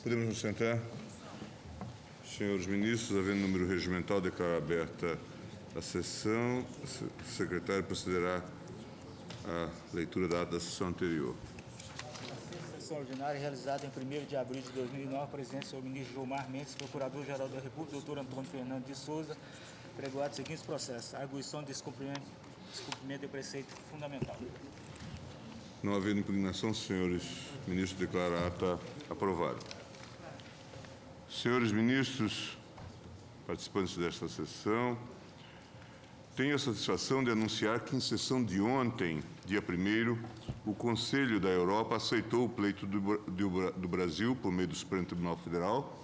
Podemos nos sentar? Senhores ministros, havendo número regimental, declaro aberta a sessão. O secretário procederá à leitura da ata da sessão anterior. Sessão ordinária realizada em 1º de abril de 2009, presidente, senhor ministro Gilmar Mendes, procurador-geral da República, doutor Antônio Fernando de Souza, pregoado os seguintes processos: arguição de descumprimento de preceito fundamental. Não havendo impugnação, senhores ministros, declaro a ata aprovada. Senhores ministros, participantes desta sessão, tenho a satisfação de anunciar que, em sessão de ontem, dia 1º, o Conselho da Europa aceitou o pleito do Brasil, por meio do Supremo Tribunal Federal,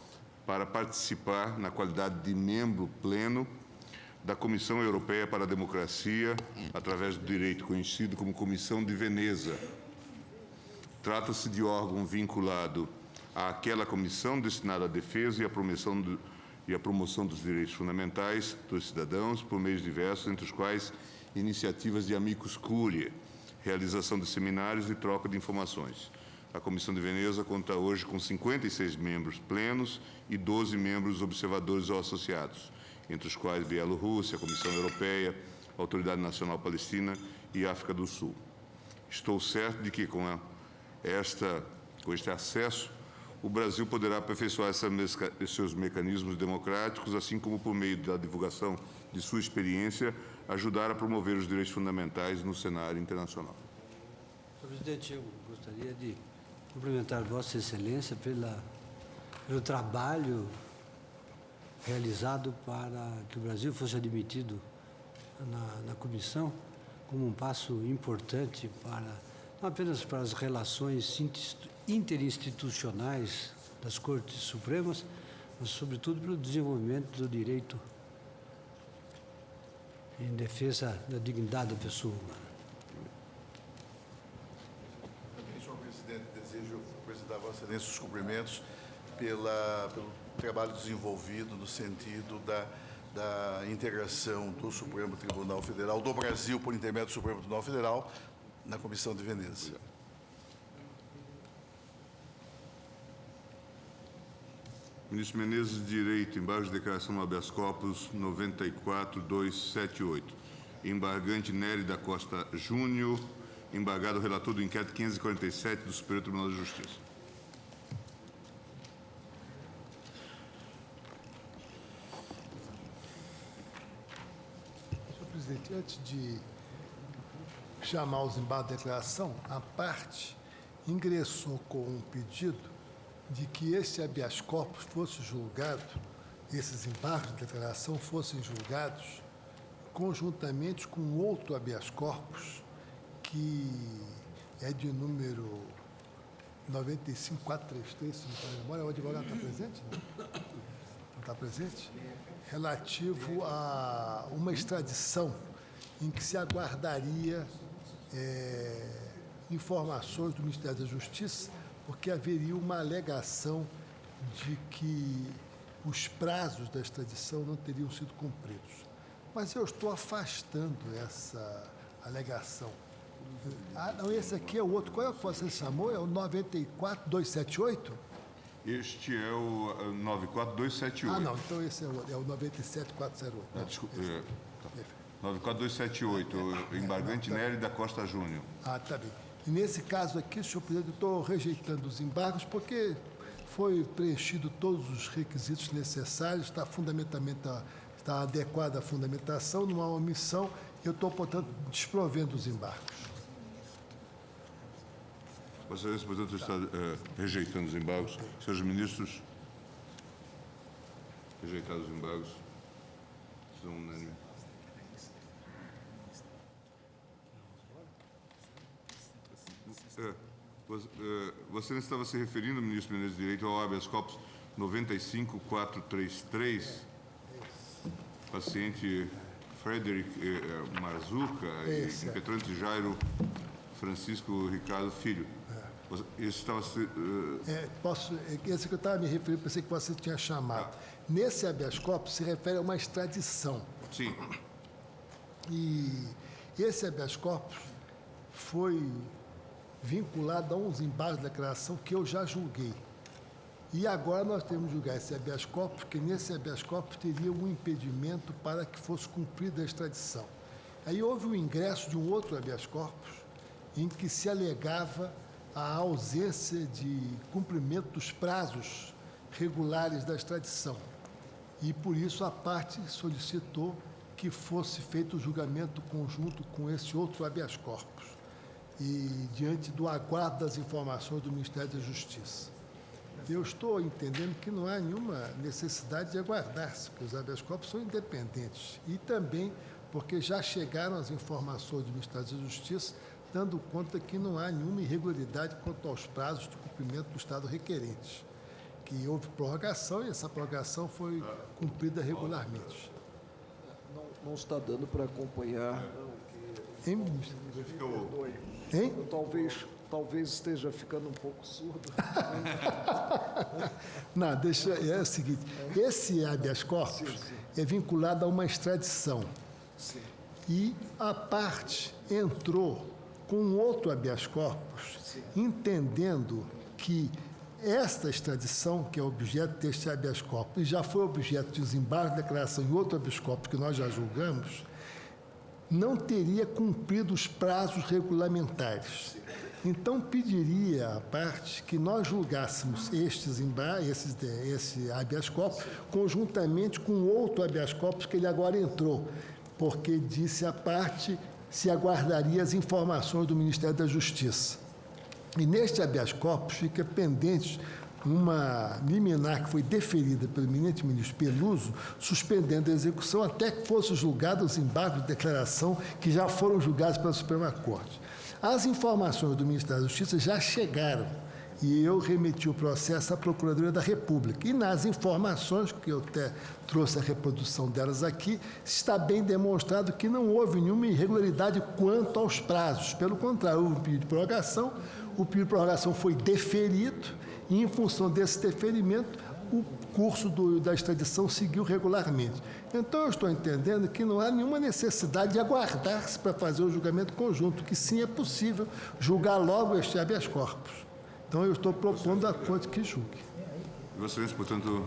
para participar, na qualidade de membro pleno, da Comissão Europeia para a Democracia, através do direito conhecido como Comissão de Veneza. Trata-se de órgão vinculado àquela comissão destinada à defesa e à promoção dos direitos fundamentais dos cidadãos, por meios diversos, entre os quais iniciativas de amicus curiae, realização de seminários e troca de informações. A Comissão de Veneza conta hoje com 56 membros plenos e 12 membros observadores ou associados, entre os quais Bielorrússia, Comissão Europeia, Autoridade Nacional Palestina e África do Sul. Estou certo de que, com este acesso, o Brasil poderá aperfeiçoar seus mecanismos democráticos, assim como, por meio da divulgação de sua experiência, ajudar a promover os direitos fundamentais no cenário internacional. Senhor presidente, eu gostaria de cumprimentar Vossa Excelência pelo trabalho realizado para que o Brasil fosse admitido na comissão como um passo importante não apenas para as relações interinstitucionais das Cortes Supremas, mas, sobretudo, para o desenvolvimento do direito em defesa da dignidade da pessoa humana. Senhor presidente, desejo apresentar a Vossa Excelência os cumprimentos pelo trabalho desenvolvido no sentido da integração do Supremo Tribunal Federal, do Brasil, por intermédio do Supremo Tribunal Federal, na Comissão de Veneza. Ministro Menezes, de Direito, embargo de declaração no habeas corpus 94.278. Embargante Nery da Costa Júnior, embargado relator do inquérito 547 do Superior Tribunal de Justiça. Senhor presidente, antes de chamar os embargos de declaração, a parte ingressou com um pedido de que esse habeas corpus fosse julgado, esses embargos de declaração fossem julgados conjuntamente com outro habeas corpus, que é de número 95433, se não me falha a memória. O advogado está presente? Não está presente? Relativo a uma extradição em que se aguardaria informações do Ministério da Justiça, porque haveria uma alegação de que os prazos da extradição não teriam sido cumpridos. Mas eu estou afastando essa alegação. Ah, não, esse aqui é o outro. Qual é o que você chamou? É o 94278? Este é o 94278. Ah, não, então esse é o 97408. Desculpa. 94278, embargante Nery da Costa Júnior. Ah, tá bem. E nesse caso aqui, senhor presidente, eu estou rejeitando os embargos porque foi preenchido todos os requisitos necessários, está adequada a fundamentação, não há omissão, eu estou, portanto, desprovendo os embargos. Vossa Excelência, portanto, está rejeitando os embargos. Senhores ministros, rejeitados os embargos. São unânimes. Você estava se referindo, ministro Menezes de Direito, ao habeas corpus 95433, paciente Frederic Marzuca e impetrante Jairo Francisco Ricardo Filho. Esse estava esse que eu estava me referindo, pensei que você tinha chamado. Nesse habeas corpus se refere a uma extradição. Sim. E esse habeas corpus foi vinculado a uns embargos de declaração que eu já julguei. E agora nós temos que julgar esse habeas corpus, porque nesse habeas corpus teria um impedimento para que fosse cumprida a extradição. Aí houve o ingresso de um outro habeas corpus, em que se alegava a ausência de cumprimento dos prazos regulares da extradição. E, por isso, a parte solicitou que fosse feito o julgamento conjunto com esse outro habeas corpus, e diante do aguardo das informações do Ministério da Justiça. Eu estou entendendo que não há nenhuma necessidade de aguardar-se, porque os habeas corpus são independentes, e também porque já chegaram as informações do Ministério da Justiça, dando conta que não há nenhuma irregularidade quanto aos prazos de cumprimento do Estado requerente, que houve prorrogação e essa prorrogação foi cumprida regularmente. Não está dando para acompanhar. Hein, ministro? Hein? Talvez esteja ficando um pouco surdo. Não, deixa, é o seguinte, esse habeas corpus é vinculado a uma extradição. Sim. E a parte entrou com outro habeas corpus, entendendo que esta extradição, que é objeto deste habeas corpus, e já foi objeto de desembargo de declaração em outro habeas corpus que nós já julgamos, não teria cumprido os prazos regulamentares. Então, pediria à parte que nós julgássemos esse habeas corpus conjuntamente com outro habeas corpus que ele agora entrou, porque disse à parte se aguardaria as informações do Ministério da Justiça. E neste habeas corpus fica pendente uma liminar que foi deferida pelo eminente ministro Peluso, suspendendo a execução até que fossem julgados os embargos de declaração que já foram julgados pela Suprema Corte. As informações do Ministério da Justiça já chegaram e eu remeti o processo à Procuradoria da República. E nas informações, que eu até trouxe a reprodução delas aqui, está bem demonstrado que não houve nenhuma irregularidade quanto aos prazos. Pelo contrário, houve um pedido de prorrogação, o pedido de prorrogação foi deferido e, em função desse deferimento, o curso da extradição seguiu regularmente. Então, eu estou entendendo que não há nenhuma necessidade de aguardar-se para fazer o julgamento conjunto, que sim é possível julgar logo este habeas corpus. Então, eu estou propondo a Corte que julgue. E Vossa Excelência, portanto...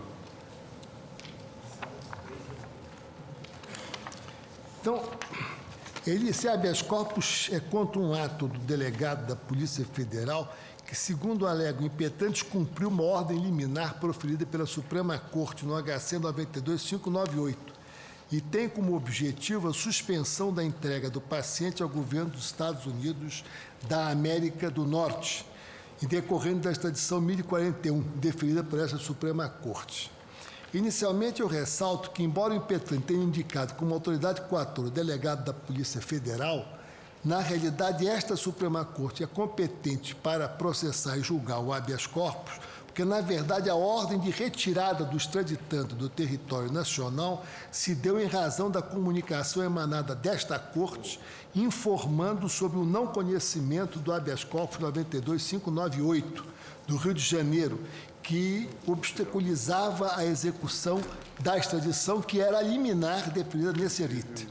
Então, esse habeas corpus é contra um ato do delegado da Polícia Federal que, segundo alega o impetente, cumpriu uma ordem liminar proferida pela Suprema Corte no HC 92.598 e tem como objetivo a suspensão da entrega do paciente ao governo dos Estados Unidos da América do Norte, em decorrente da extradição 1041, deferida por essa Suprema Corte. Inicialmente, eu ressalto que, embora o impetente tenha indicado como autoridade coatora o delegado da Polícia Federal, na realidade, esta Suprema Corte é competente para processar e julgar o habeas corpus, porque, na verdade, a ordem de retirada do extraditando do território nacional se deu em razão da comunicação emanada desta Corte, informando sobre o não conhecimento do habeas corpus 92.598, do Rio de Janeiro, que obstaculizava a execução da extradição, que era a liminar deferida nesse rito.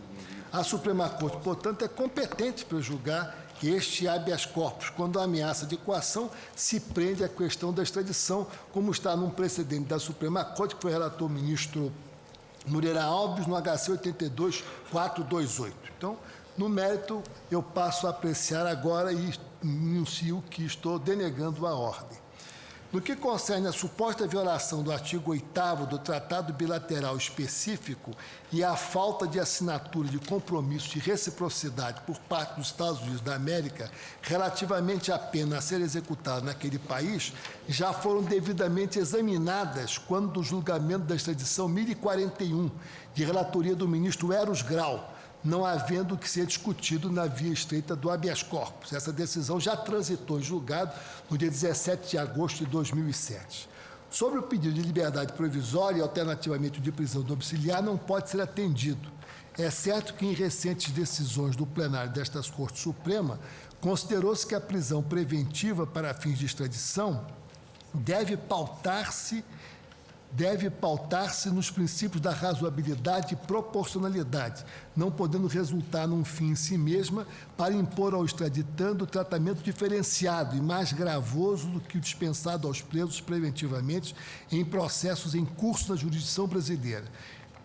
A Suprema Corte, portanto, é competente para julgar este habeas corpus, quando a ameaça de coação se prende à questão da extradição, como está num precedente da Suprema Corte, que foi relator o ministro Moreira Alves, no HC 82.428. Então, no mérito, eu passo a apreciar agora e anuncio que estou denegando a ordem. No que concerne a suposta violação do artigo 8º do Tratado Bilateral Específico e a falta de assinatura de compromisso de reciprocidade por parte dos Estados Unidos da América relativamente à pena a ser executada naquele país, já foram devidamente examinadas quando do julgamento da extradição 1041, de relatoria do ministro Eros Grau, não havendo que ser discutido na via estreita do habeas corpus. Essa decisão já transitou em julgado no dia 17 de agosto de 2007. Sobre o pedido de liberdade provisória e, alternativamente, de prisão domiciliar, não pode ser atendido. É certo que, em recentes decisões do plenário destas Cortes Suprema, considerou-se que a prisão preventiva para fins de extradição deve pautar-se deve pautar-se nos princípios da razoabilidade e proporcionalidade, não podendo resultar num fim em si mesma para impor ao extraditando tratamento diferenciado e mais gravoso do que o dispensado aos presos preventivamente em processos em curso na jurisdição brasileira.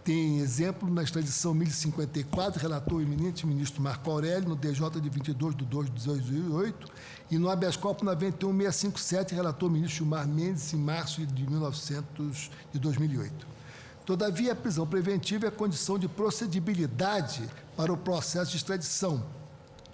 Tem exemplo na extradição 1054, relatou o eminente ministro Marco Aurélio, no DJ de 22/2/2008, e no habeas corpus 91657, relatou o ministro Gilmar Mendes, em março de 2008. Todavia, a prisão preventiva é condição de procedibilidade para o processo de extradição,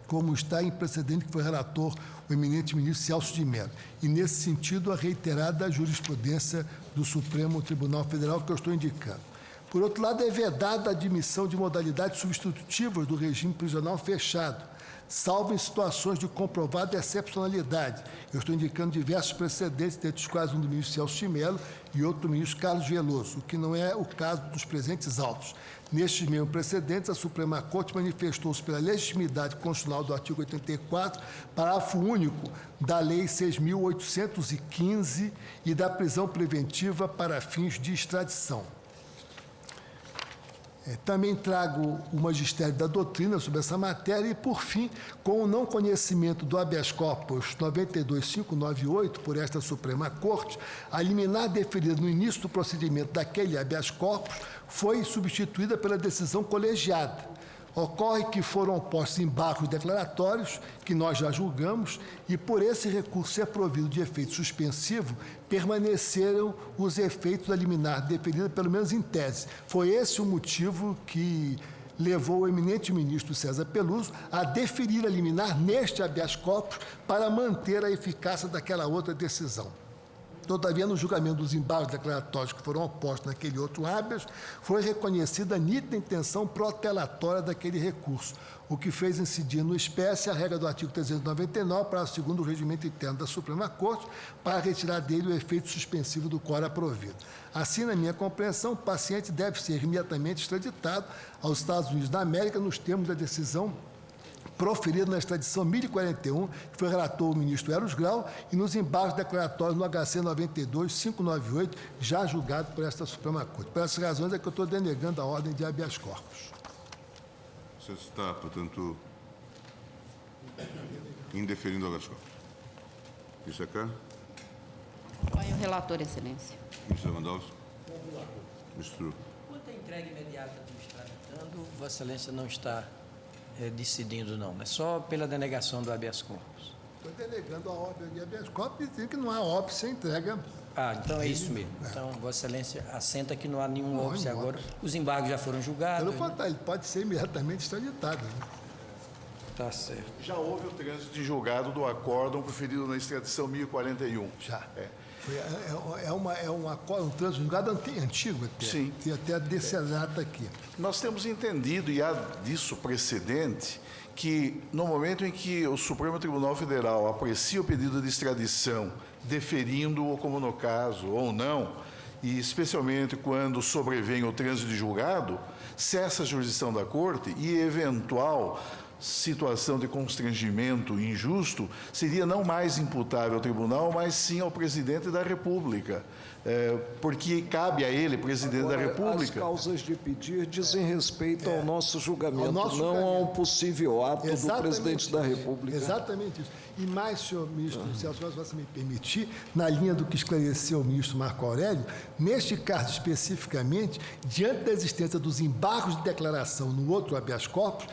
como está em precedente que foi relator o eminente ministro Celso de Mello. E, nesse sentido, a reiterada jurisprudência do Supremo Tribunal Federal que eu estou indicando. Por outro lado, é vedada a admissão de modalidades substitutivas do regime prisional fechado, salvo em situações de comprovada excepcionalidade. Eu estou indicando diversos precedentes, dentre os quais um do ministro Celso de Mello e outro do ministro Carlos Veloso, o que não é o caso dos presentes autos. Nestes mesmos precedentes, a Suprema Corte manifestou-se pela legitimidade constitucional do artigo 84, parágrafo único da Lei 6.815 e da prisão preventiva para fins de extradição. Também trago o magistério da doutrina sobre essa matéria e, por fim, com o não conhecimento do habeas corpus 92598 por esta Suprema Corte, a liminar deferida no início do procedimento daquele habeas corpus foi substituída pela decisão colegiada. Ocorre que foram postos embargos declaratórios, que nós já julgamos, e por esse recurso ser provido de efeito suspensivo, permaneceram os efeitos da liminar deferida, pelo menos em tese. Foi esse o motivo que levou o eminente ministro César Peluso a deferir a liminar neste habeas corpus para manter a eficácia daquela outra decisão. Todavia, no julgamento dos embargos declaratórios que foram opostos naquele outro habeas, foi reconhecida a nítida intenção protelatória daquele recurso, o que fez incidir no espécie a regra do artigo 399, para segundo o regimento interno da Suprema Corte, para retirar dele o efeito suspensivo do quórum provido. Assim, na minha compreensão, o paciente deve ser imediatamente extraditado aos Estados Unidos da América nos termos da decisão proferido na extradição 1041, que foi relator o ministro Eros Grau, e nos embargos declaratórios no HC 92-598, já julgado por esta Suprema Corte. Por essas razões é que eu estou denegando a ordem de habeas corpus. Você está, portanto, indeferindo o habeas corpus. Isso é cá? Acompanho o relator, excelência. Ministro Lewandowski. Ministro. Quanto à entrega imediata do extraditando, Vossa Excelência não está decidindo, não. É só pela denegação do habeas corpus. Estou denegando a ordem de habeas corpus e dizendo que não há óbice sem entrega. Ah, então é isso mesmo. Então, Vossa Excelência assenta que não há nenhum óbice agora. Os embargos já foram julgados. Pelo contrário, ele pode ser imediatamente extraditado. Né? Tá certo. Já houve o trânsito de julgado do acórdão proferido na extradição 1041. Já. Um trânsito julgado antigo até. Sim. Tem até a decenata aqui. Nós temos entendido, e há disso precedente, que no momento em que o Supremo Tribunal Federal aprecia o pedido de extradição, deferindo-o como no caso ou não, e especialmente quando sobrevém o trânsito de julgado, cessa a jurisdição da Corte e eventual situação de constrangimento injusto seria não mais imputável ao tribunal, mas sim ao presidente da República, porque cabe a ele, presidente Agora, da República. As causas de pedir dizem respeito ao nosso julgamento, não julgamento. a um possível ato Exatamente do presidente da República. Exatamente isso. E mais, senhor ministro Celso, se você me permitir, na linha do que esclareceu o ministro Marco Aurélio, neste caso especificamente, diante da existência dos embargos de declaração no outro habeas corpus,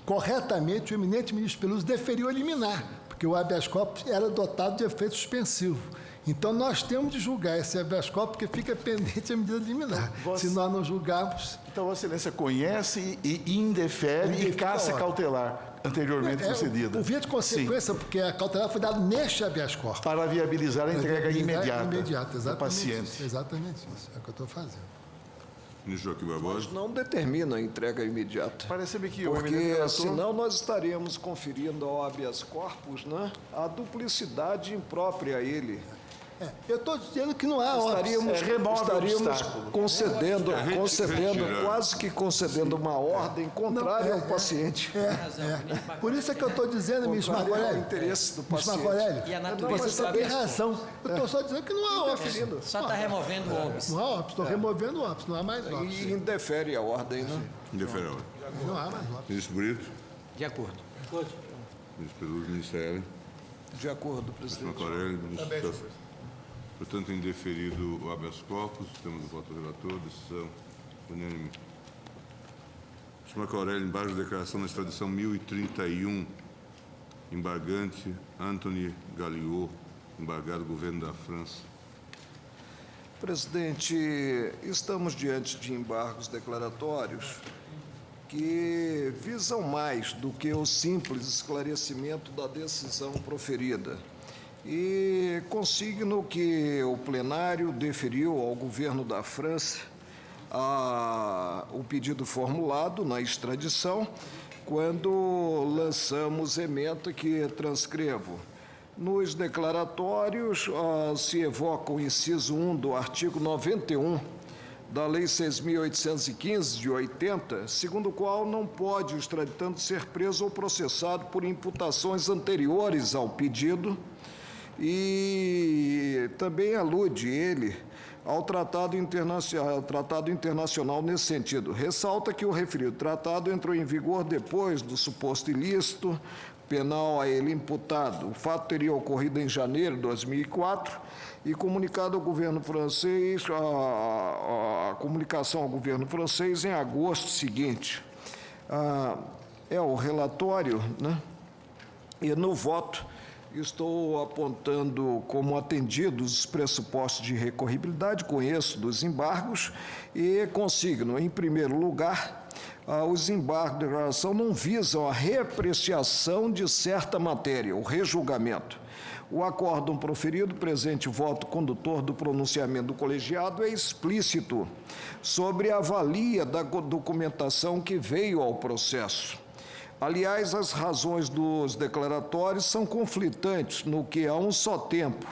corretamente, o eminente ministro Peluso deferiu a liminar, porque o habeas corpus era dotado de efeito suspensivo. Então, nós temos de julgar esse habeas corpus, porque fica pendente a medida liminar. Se nós não julgarmos... Então, Vossa Excelência conhece e indefere e caça cautelar anteriormente concedida. Por via de consequência, Sim. porque a cautelar foi dada neste habeas corpus. Para viabilizar a entrega imediata do paciente. Isso, exatamente isso. É o que eu estou fazendo. Ministro Joaquim Barbosa. Não determina a entrega imediata. Parece-me que o eminente Porque, relator... senão, nós estaríamos conferindo ao habeas corpus, né, a duplicidade imprópria a ele. Eu estou dizendo que não há óbice. Estaríamos concedendo Retirar. quase que concedendo uma ordem contrária ao paciente. Por isso é que eu estou dizendo, ministro Contrária ao Marco Aurélio. interesse do Ministro paciente. Marco Aurélio, E a natureza você do tem habeas razão. Eu estou só dizendo que não há óbice. Só está removendo o óbice. Não há óbice, estou removendo o óbice, não há mais óbice. E indefere a ordem, né? Indefere a ordem. Não há mais óbice. Ministro Brito, De acordo. ministro Peluso, ministro Ellen, De acordo, ministro presidente. Marco Aurélio, ministro Celso. Portanto, indeferido o habeas corpus, temos o voto do relator, decisão unânime. Ministro Marco Aurélio, embargo de declaração na extradição 1031, embargante Anthony Galliot, embargado governo da França. Presidente, estamos diante de embargos declaratórios que visam mais do que o simples esclarecimento da decisão proferida. E consigno que o plenário deferiu ao governo da França o pedido formulado na extradição quando lançamos ementa que transcrevo. Nos declaratórios se evoca o inciso 1 do artigo 91 da Lei 6.815 de 80, segundo o qual não pode o extraditando ser preso ou processado por imputações anteriores ao pedido, e também alude ele ao tratado internacional nesse sentido. Ressalta que o referido tratado entrou em vigor depois do suposto ilícito penal a ele imputado. O fato teria ocorrido em janeiro de 2004 e comunicado ao governo francês, a comunicação ao governo francês em agosto seguinte. O relatório, né? E no voto estou apontando como atendidos os pressupostos de recorribilidade, conheço dos embargos e consigno, em primeiro lugar, os embargos de declaração não visam a reapreciação de certa matéria, o rejulgamento. O acórdão proferido, presente voto condutor do pronunciamento do colegiado, é explícito sobre a valia da documentação que veio ao processo. Aliás, as razões dos declaratórios são conflitantes no que, a um só tempo,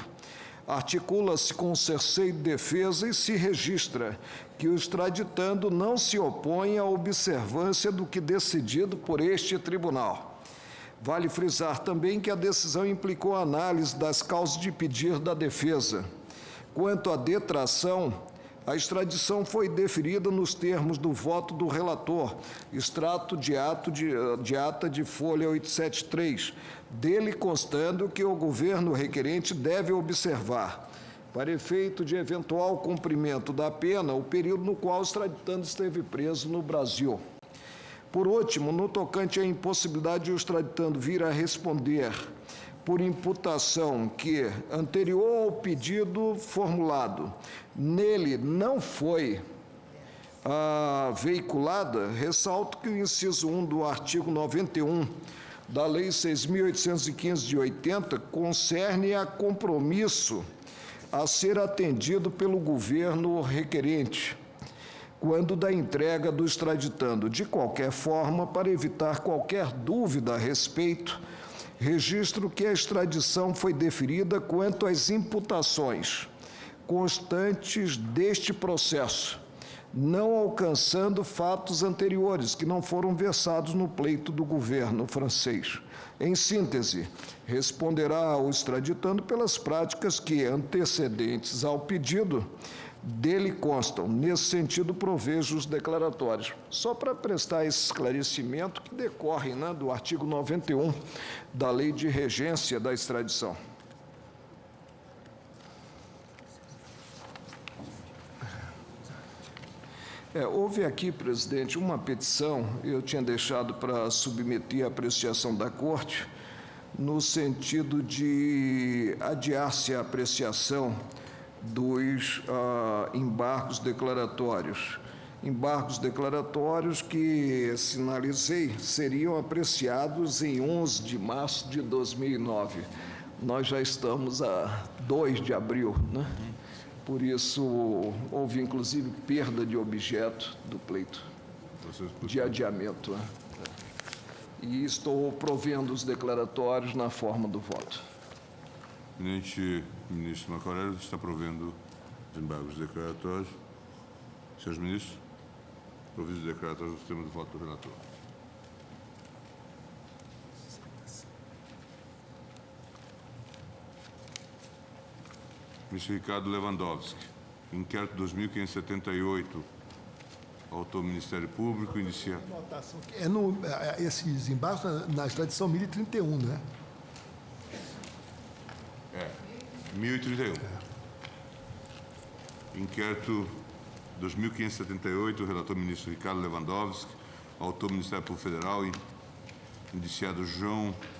articula-se com o cerceio de defesa e se registra que o extraditando não se opõe à observância do que decidido por este tribunal. Vale frisar também que a decisão implicou a análise das causas de pedir da defesa. Quanto à detração, a extradição foi deferida nos termos do voto do relator, extrato de ata de folha 873, dele constando que o governo requerente deve observar, para efeito de eventual cumprimento da pena, o período no qual o extraditando esteve preso no Brasil. Por último, no tocante à impossibilidade de o extraditando vir a responder por imputação que, anterior ao pedido formulado, nele não foi veiculada, ressalto que o inciso 1 do artigo 91 da Lei 6.815 de 80 concerne a compromisso a ser atendido pelo governo requerente, quando da entrega do extraditando. De qualquer forma, para evitar qualquer dúvida a respeito, registro que a extradição foi deferida quanto às imputações constantes deste processo, não alcançando fatos anteriores que não foram versados no pleito do governo francês. Em síntese, responderá ao extraditando pelas práticas que, antecedentes ao pedido, dele constam. Nesse sentido, provejo os declaratórios. Só para prestar esse esclarecimento que decorre, né, do artigo 91 da Lei de Regência da Extradição. Houve aqui, presidente, uma petição, eu tinha deixado para submeter à apreciação da Corte, no sentido de adiar-se a apreciação dos embargos declaratórios. Embargos declaratórios que, sinalizei, seriam apreciados em 11 de março de 2009. Nós já estamos a 2 de abril, né? Por isso, houve, inclusive, perda de objeto do pleito, de adiamento. Né? E estou provendo os declaratórios na forma do voto. Eminente O ministro Marco Aurélio está provendo os embargos declaratórios. Senhores ministros, providos os declaratórios do sistema de voto do relator. Ministro Ricardo Lewandowski. Inquérito 2578. Autor Ministério Público, inicia. Anotação que esses embargos na extradição 1031, né? 1031. Inquérito 2578, relator ministro Ricardo Lewandowski, autor Ministério Público Federal, indiciado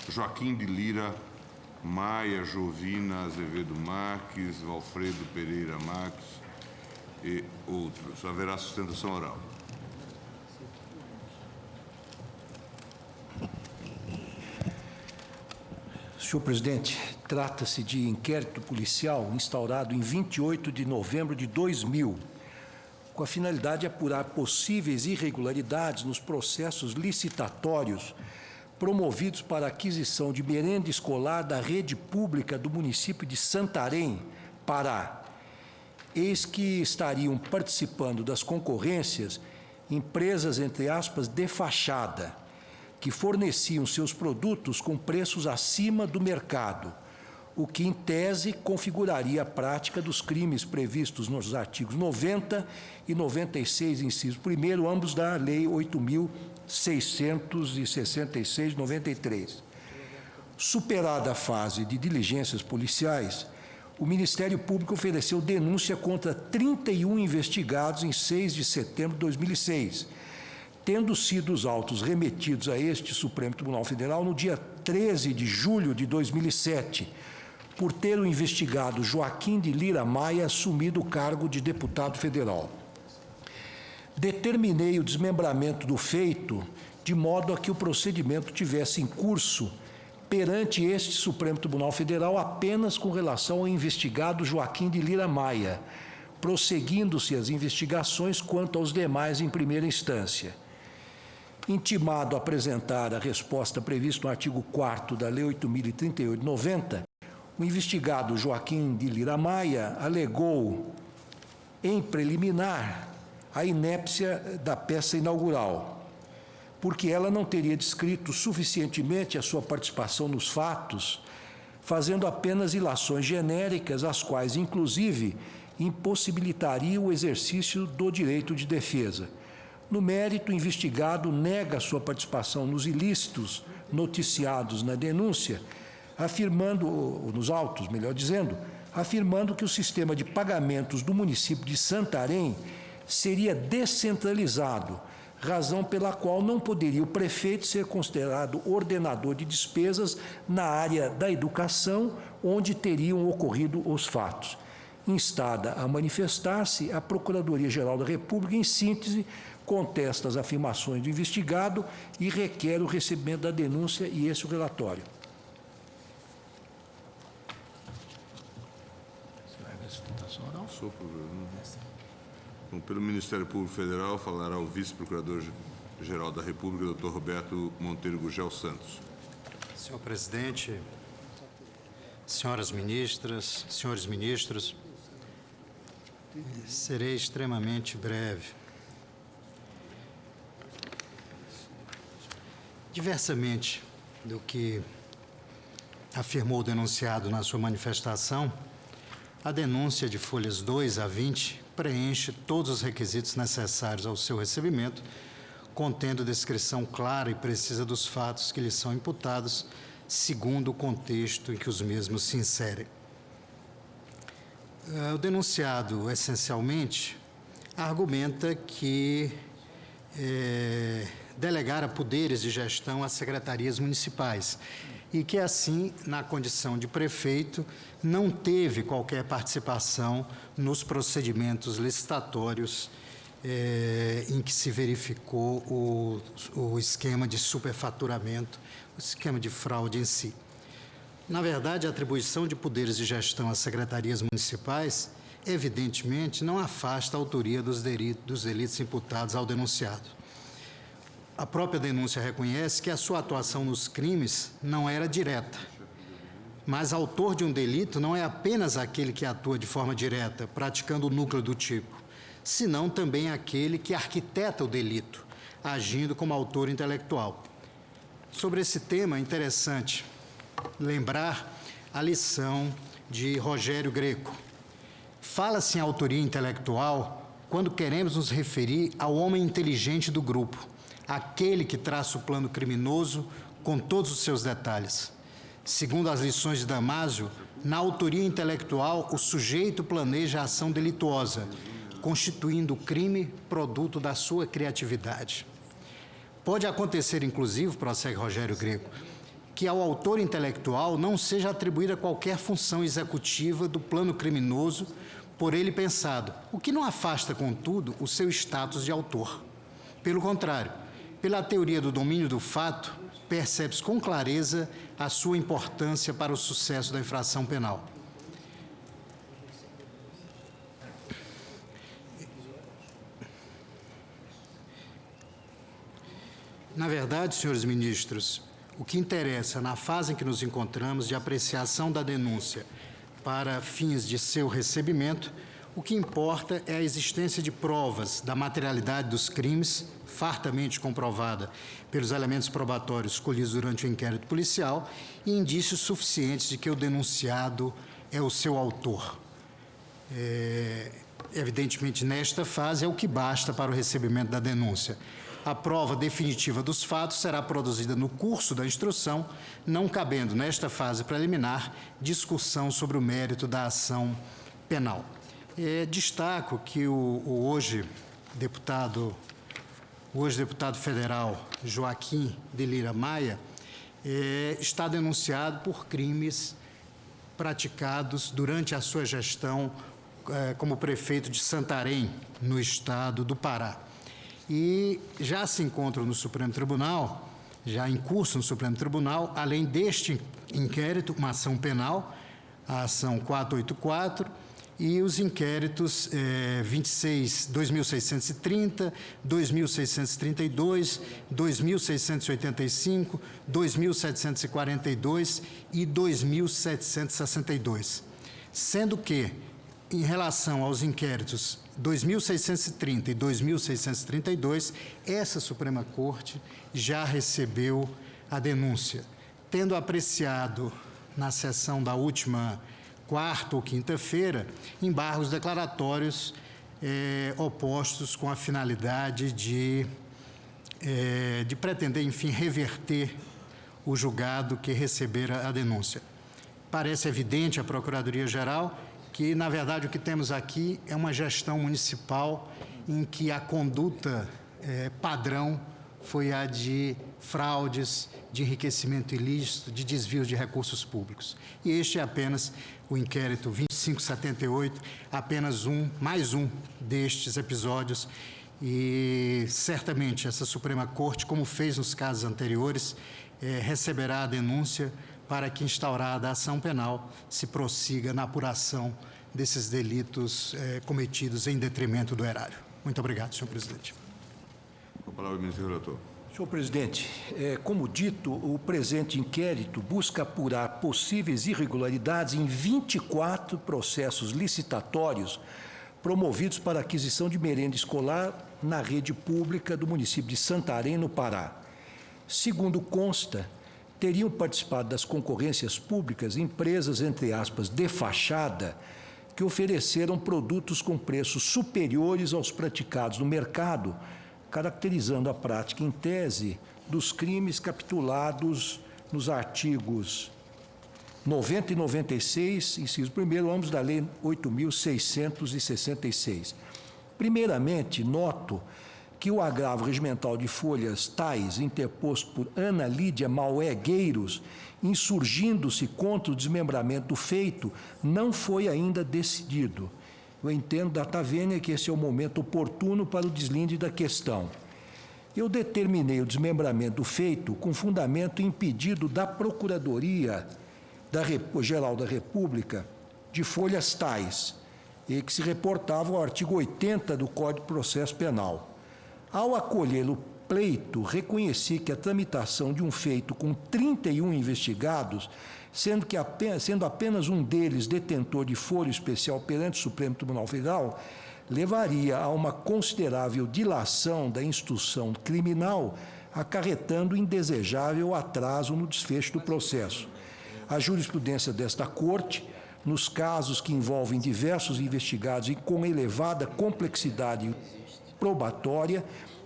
Joaquim de Lira Maia, Jovina Azevedo Marques, Valfredo Pereira Marques e outros. Haverá sustentação oral. Senhor presidente, trata-se de inquérito policial instaurado em 28 de novembro de 2000, com a finalidade de apurar possíveis irregularidades nos processos licitatórios promovidos para a aquisição de merenda escolar da rede pública do município de Santarém, Pará. Eis que estariam participando das concorrências empresas, entre aspas, de fachada, que forneciam seus produtos com preços acima do mercado, o que, em tese, configuraria a prática dos crimes previstos nos artigos 90 e 96, inciso 1º, ambos da Lei 8.666, de 93. Superada a fase de diligências policiais, o Ministério Público ofereceu denúncia contra 31 investigados em 6 de setembro de 2006, tendo sido os autos remetidos a este Supremo Tribunal Federal no dia 13 de julho de 2007, por ter o investigado Joaquim de Lira Maia assumido o cargo de deputado federal. Determinei o desmembramento do feito de modo a que o procedimento tivesse em curso perante este Supremo Tribunal Federal apenas com relação ao investigado Joaquim de Lira Maia, prosseguindo-se as investigações quanto aos demais em primeira instância. Intimado a apresentar a resposta prevista no artigo 4º da Lei 8.038 de 90, o investigado Joaquim de Lira Maia alegou, em preliminar, a inépcia da peça inaugural, porque ela não teria descrito suficientemente a sua participação nos fatos, fazendo apenas ilações genéricas, as quais, inclusive, impossibilitariam o exercício do direito de defesa. No mérito, o investigado nega sua participação nos ilícitos noticiados na denúncia, afirmando, nos autos, melhor dizendo, afirmando que o sistema de pagamentos do município de Santarém seria descentralizado, razão pela qual não poderia o prefeito ser considerado ordenador de despesas na área da educação, onde teriam ocorrido os fatos. Instada a manifestar-se, a Procuradoria-Geral da República, em síntese, contesta as afirmações do investigado e requer o recebimento da denúncia e esse o relatório. Bom, pelo Ministério Público Federal, falará o Vice-Procurador-Geral da República, Dr. Roberto Monteiro Gugel Santos. Senhor presidente, senhoras ministras, senhores ministros, serei extremamente breve. Diversamente do que afirmou o denunciado na sua manifestação, a denúncia de folhas 2 a 20 preenche todos os requisitos necessários ao seu recebimento, contendo descrição clara e precisa dos fatos que lhe são imputados, segundo o contexto em que os mesmos se inserem. O denunciado, essencialmente, argumenta que delegara poderes de gestão às secretarias municipais e que, assim, na condição de prefeito, não teve qualquer participação nos procedimentos licitatórios em que se verificou o esquema de superfaturamento, o esquema de fraude em si. Na verdade, a atribuição de poderes de gestão às secretarias municipais, evidentemente, não afasta a autoria dos delitos imputados ao denunciado. A própria denúncia reconhece que a sua atuação nos crimes não era direta, Mas autor de um delito não é apenas aquele que atua de forma direta, praticando o núcleo do tipo, senão também aquele que arquiteta o delito, agindo como autor intelectual. Sobre esse tema, é interessante lembrar a lição de Rogério Greco. Fala-se em autoria intelectual quando queremos nos referir ao homem inteligente do grupo, aquele que traça o plano criminoso com todos os seus detalhes. Segundo as lições de Damásio, na autoria intelectual, o sujeito planeja a ação delituosa, constituindo o crime produto da sua criatividade. Pode acontecer, inclusive, prossegue Rogério Greco, que ao autor intelectual não seja atribuída qualquer função executiva do plano criminoso por ele pensado, o que não afasta, contudo, o seu status de autor. Pelo contrário, pela teoria do domínio do fato, percebe-se com clareza a sua importância para o sucesso da infração penal. Na verdade, senhores ministros, o que interessa na fase em que nos encontramos de apreciação da denúncia para fins de seu recebimento, o que importa é a existência de provas da materialidade dos crimes, fartamente comprovada pelos elementos probatórios colhidos durante o inquérito policial, e indícios suficientes de que o denunciado é o seu autor. Evidentemente, nesta fase, é o que basta para o recebimento da denúncia. A prova definitiva dos fatos será produzida no curso da instrução, não cabendo, nesta fase preliminar, discussão sobre o mérito da ação penal. Destaco que o hoje deputado federal Joaquim de Lira Maia está denunciado por crimes praticados durante a sua gestão como prefeito de Santarém, no estado do Pará. E já se encontra no Supremo Tribunal, já em curso no Supremo Tribunal, além deste inquérito, uma ação penal, a ação 484, e os inquéritos 26.630, 2.632, 2.685, 2.742 e 2.762. Sendo que, em relação aos inquéritos 2.630 e 2.632, essa Suprema Corte já recebeu a denúncia, tendo apreciado na sessão da última quarta ou quinta-feira embargos declaratórios opostos com a finalidade de pretender, enfim, reverter o julgado que recebera a denúncia. Parece evidente à Procuradoria-Geral que, na verdade, o que temos aqui é uma gestão municipal em que a conduta padrão foi a de fraudes, de enriquecimento ilícito, de desvios de recursos públicos. E este é apenas o inquérito 2578, apenas mais um destes episódios. E, certamente, essa Suprema Corte, como fez nos casos anteriores, receberá a denúncia para que, instaurada a ação penal, se prossiga na apuração desses delitos cometidos em detrimento do erário. Muito obrigado, senhor presidente. Com a palavra, ministro relator. Senhor presidente, como dito, o presente inquérito busca apurar possíveis irregularidades em 24 processos licitatórios promovidos para aquisição de merenda escolar na rede pública do município de Santarém, no Pará. Segundo consta, teriam participado das concorrências públicas empresas, entre aspas, de fachada, que ofereceram produtos com preços superiores aos praticados no mercado, caracterizando a prática em tese dos crimes capitulados nos artigos 90 e 96, inciso 1º, ambos da Lei 8.666. Primeiramente, noto que o agravo regimental de folhas tais, interposto por Ana Lídia Maué Gueiros, insurgindo-se contra o desmembramento do feito, não foi ainda decidido. Eu entendo, data vênia, que esse é o momento oportuno para o deslinde da questão. Eu determinei o desmembramento do feito com fundamento em pedido da Procuradoria-Geral da República de folhas tais, e que se reportavam ao artigo 80 do Código de Processo Penal. Ao acolhê-lo pleito, reconheci que a tramitação de um feito com 31 investigados, sendo apenas um deles detentor de foro especial perante o Supremo Tribunal Federal, levaria a uma considerável dilação da instrução criminal, acarretando indesejável atraso no desfecho do processo. A jurisprudência desta Corte, nos casos que envolvem diversos investigados e com elevada complexidade probatória,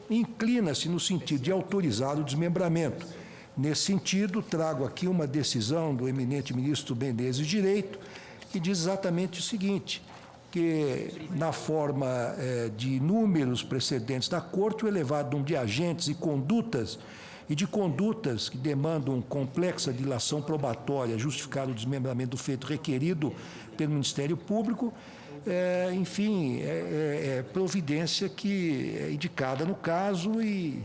inclina-se no sentido de autorizar o desmembramento. Nesse sentido, trago aqui uma decisão do eminente ministro Menezes Direito, que diz exatamente o seguinte, que na forma de inúmeros precedentes da Corte, o elevado número de agentes e de condutas que demandam complexa dilação probatória, justificado o desmembramento do feito requerido pelo Ministério Público, providência que é indicada no caso e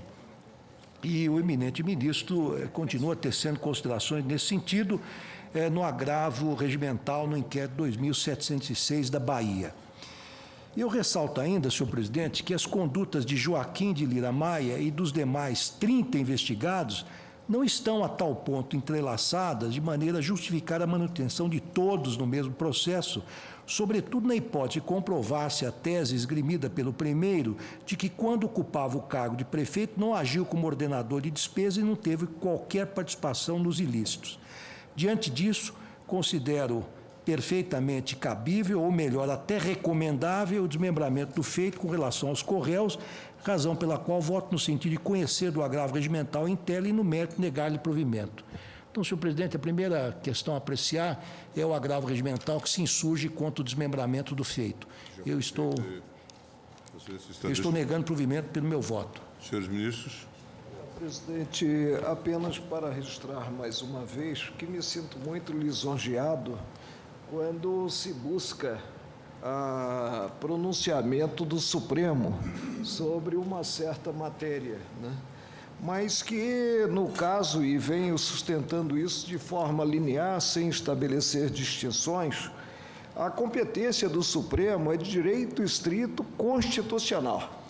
o eminente ministro continua tecendo considerações nesse sentido no agravo regimental no inquérito 2706 da Bahia. Eu ressalto ainda, senhor presidente, que as condutas de Joaquim de Lira Maia e dos demais 30 investigados não estão a tal ponto entrelaçadas de maneira a justificar a manutenção de todos no mesmo processo, sobretudo na hipótese de comprovar-se a tese esgrimida pelo primeiro de que, quando ocupava o cargo de prefeito, não agiu como ordenador de despesa e não teve qualquer participação nos ilícitos. Diante disso, considero perfeitamente cabível, ou melhor, até recomendável, o desmembramento do feito com relação aos corréus, razão pela qual voto no sentido de conhecer do agravo regimental em tela e, no mérito, negar-lhe provimento. Então, senhor presidente, a primeira questão a apreciar é o agravo regimental que se insurge contra o desmembramento do feito. Eu estou negando provimento pelo meu voto. Senhores ministros. Presidente, apenas para registrar mais uma vez que me sinto muito lisonjeado quando se busca pronunciamento do Supremo sobre uma certa matéria, né? Mas que, no caso, e venho sustentando isso de forma linear, sem estabelecer distinções, a competência do Supremo é de direito estrito constitucional.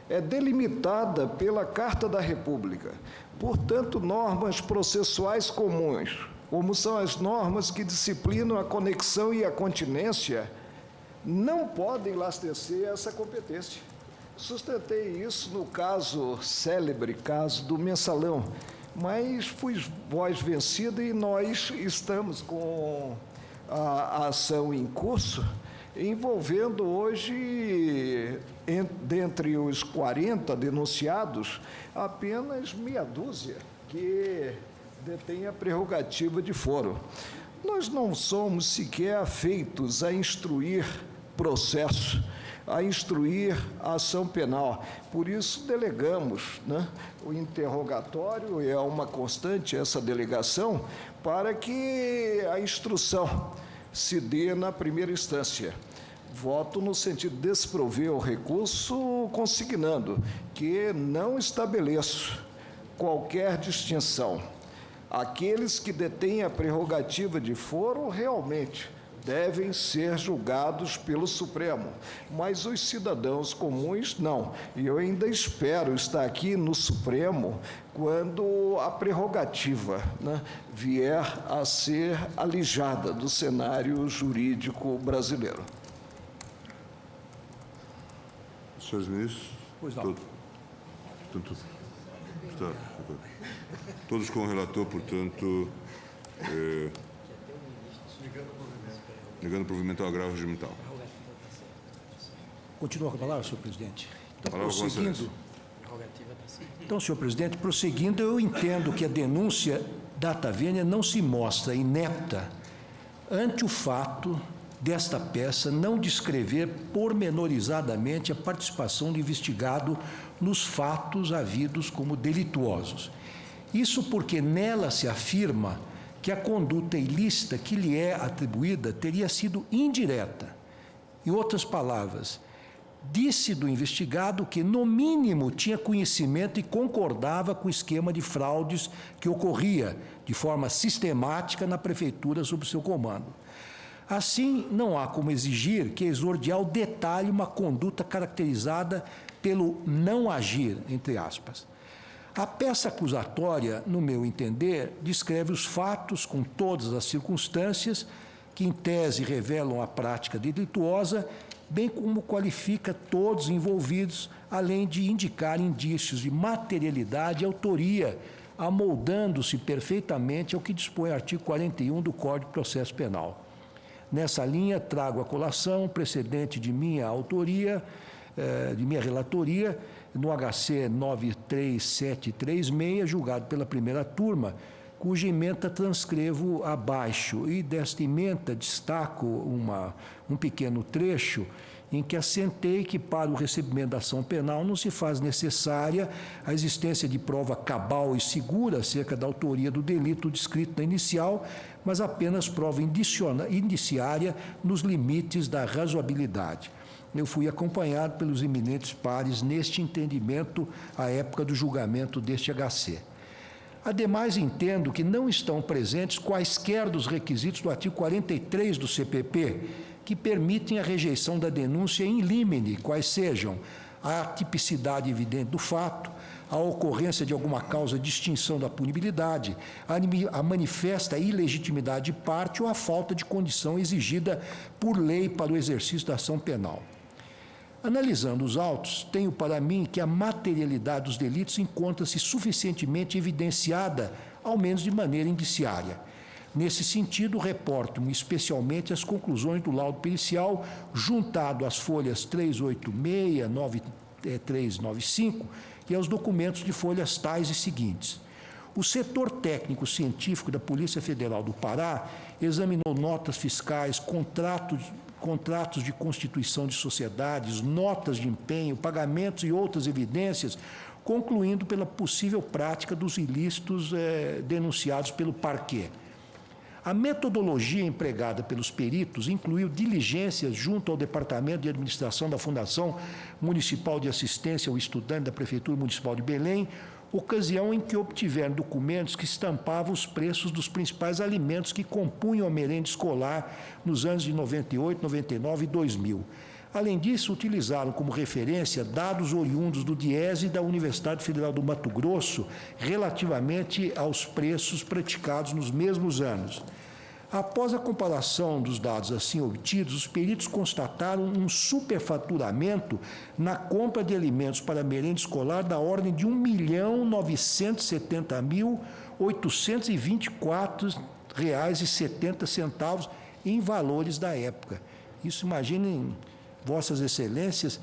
É delimitada pela Carta da República. Portanto, normas processuais comuns, como são as normas que disciplinam a conexão e a continência, não podem lastecer essa competência. Sustentei isso no caso, célebre caso do Mensalão, mas fui voz vencida e nós estamos com a ação em curso, envolvendo hoje, dentre os 40 denunciados, apenas meia dúzia que detém a prerrogativa de foro. Nós não somos sequer afeitos a instruir processo, a instruir a ação penal. Por isso, delegamos, né, o interrogatório, é uma constante essa delegação, para que a instrução se dê na primeira instância. Voto no sentido de desprover o recurso, consignando que não estabeleço qualquer distinção. Aqueles que detêm a prerrogativa de foro realmente devem ser julgados pelo Supremo, mas os cidadãos comuns não. E eu ainda espero estar aqui no Supremo quando a prerrogativa, né, vier a ser alijada do cenário jurídico brasileiro. Senhores ministros? Pois não. Todos com o relator, portanto, negando provimento ao agravo regimental. Continua com a palavra, senhor presidente. Então, Palavra com prosseguindo. Então, senhor presidente, prosseguindo, eu entendo que a denúncia data vênia não se mostra inepta ante o fato desta peça não descrever pormenorizadamente a participação do investigado nos fatos havidos como delituosos. Isso porque nela se afirma que a conduta ilícita que lhe é atribuída teria sido indireta. Em outras palavras, disse do investigado que, no mínimo, tinha conhecimento e concordava com o esquema de fraudes que ocorria de forma sistemática na prefeitura sob seu comando. Assim, não há como exigir que a exordial detalhe uma conduta caracterizada pelo não agir, entre aspas. A peça acusatória, no meu entender, descreve os fatos com todas as circunstâncias que, em tese, revelam a prática delituosa, bem como qualifica todos os envolvidos, além de indicar indícios de materialidade e autoria, amoldando-se perfeitamente ao que dispõe o artigo 41 do Código de Processo Penal. Nessa linha, trago à colação precedente de minha autoria, de minha relatoria, no HC 93736, julgado pela primeira turma, cuja ementa transcrevo abaixo. E desta ementa destaco um pequeno trecho em que assentei que para o recebimento da ação penal não se faz necessária a existência de prova cabal e segura acerca da autoria do delito descrito na inicial, mas apenas prova indiciária nos limites da razoabilidade. Eu fui acompanhado pelos eminentes pares neste entendimento à época do julgamento deste HC. Ademais, entendo que não estão presentes quaisquer dos requisitos do artigo 43 do CPP, que permitem a rejeição da denúncia in limine, quais sejam a tipicidade evidente do fato, a ocorrência de alguma causa de extinção da punibilidade, a manifesta ilegitimidade de parte ou a falta de condição exigida por lei para o exercício da ação penal. Analisando os autos, tenho para mim que a materialidade dos delitos encontra-se suficientemente evidenciada, ao menos de maneira indiciária. Nesse sentido, reporto-me especialmente as conclusões do laudo pericial, juntado às folhas 386, 395 e aos documentos de folhas tais e seguintes. O setor técnico-científico da Polícia Federal do Pará examinou notas fiscais, contratos de constituição de sociedades, notas de empenho, pagamentos e outras evidências, concluindo pela possível prática dos ilícitos denunciados pelo parquê. A metodologia empregada pelos peritos incluiu diligências junto ao Departamento de Administração da Fundação Municipal de Assistência ao Estudante da Prefeitura Municipal de Belém, ocasião em que obtiveram documentos que estampavam os preços dos principais alimentos que compunham a merenda escolar nos anos de 98, 99 e 2000. Além disso, utilizaram como referência dados oriundos do DIESE da Universidade Federal do Mato Grosso relativamente aos preços praticados nos mesmos anos. Após a comparação dos dados assim obtidos, os peritos constataram um superfaturamento na compra de alimentos para merenda escolar da ordem de R$ 1.970.824,70 em valores da época. Isso, imaginem, Vossas Excelências,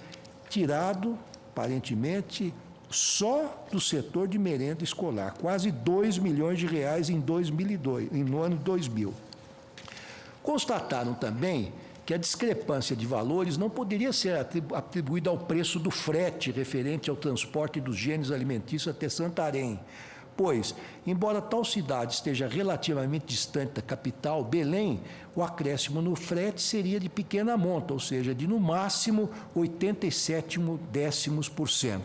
tirado, aparentemente, só do setor de merenda escolar, quase R$ 2 milhões no ano 2000. Constataram também que a discrepância de valores não poderia ser atribuída ao preço do frete referente ao transporte dos gêneros alimentícios até Santarém, pois, embora tal cidade esteja relativamente distante da capital, Belém, o acréscimo no frete seria de pequena monta, ou seja, de no máximo 87%.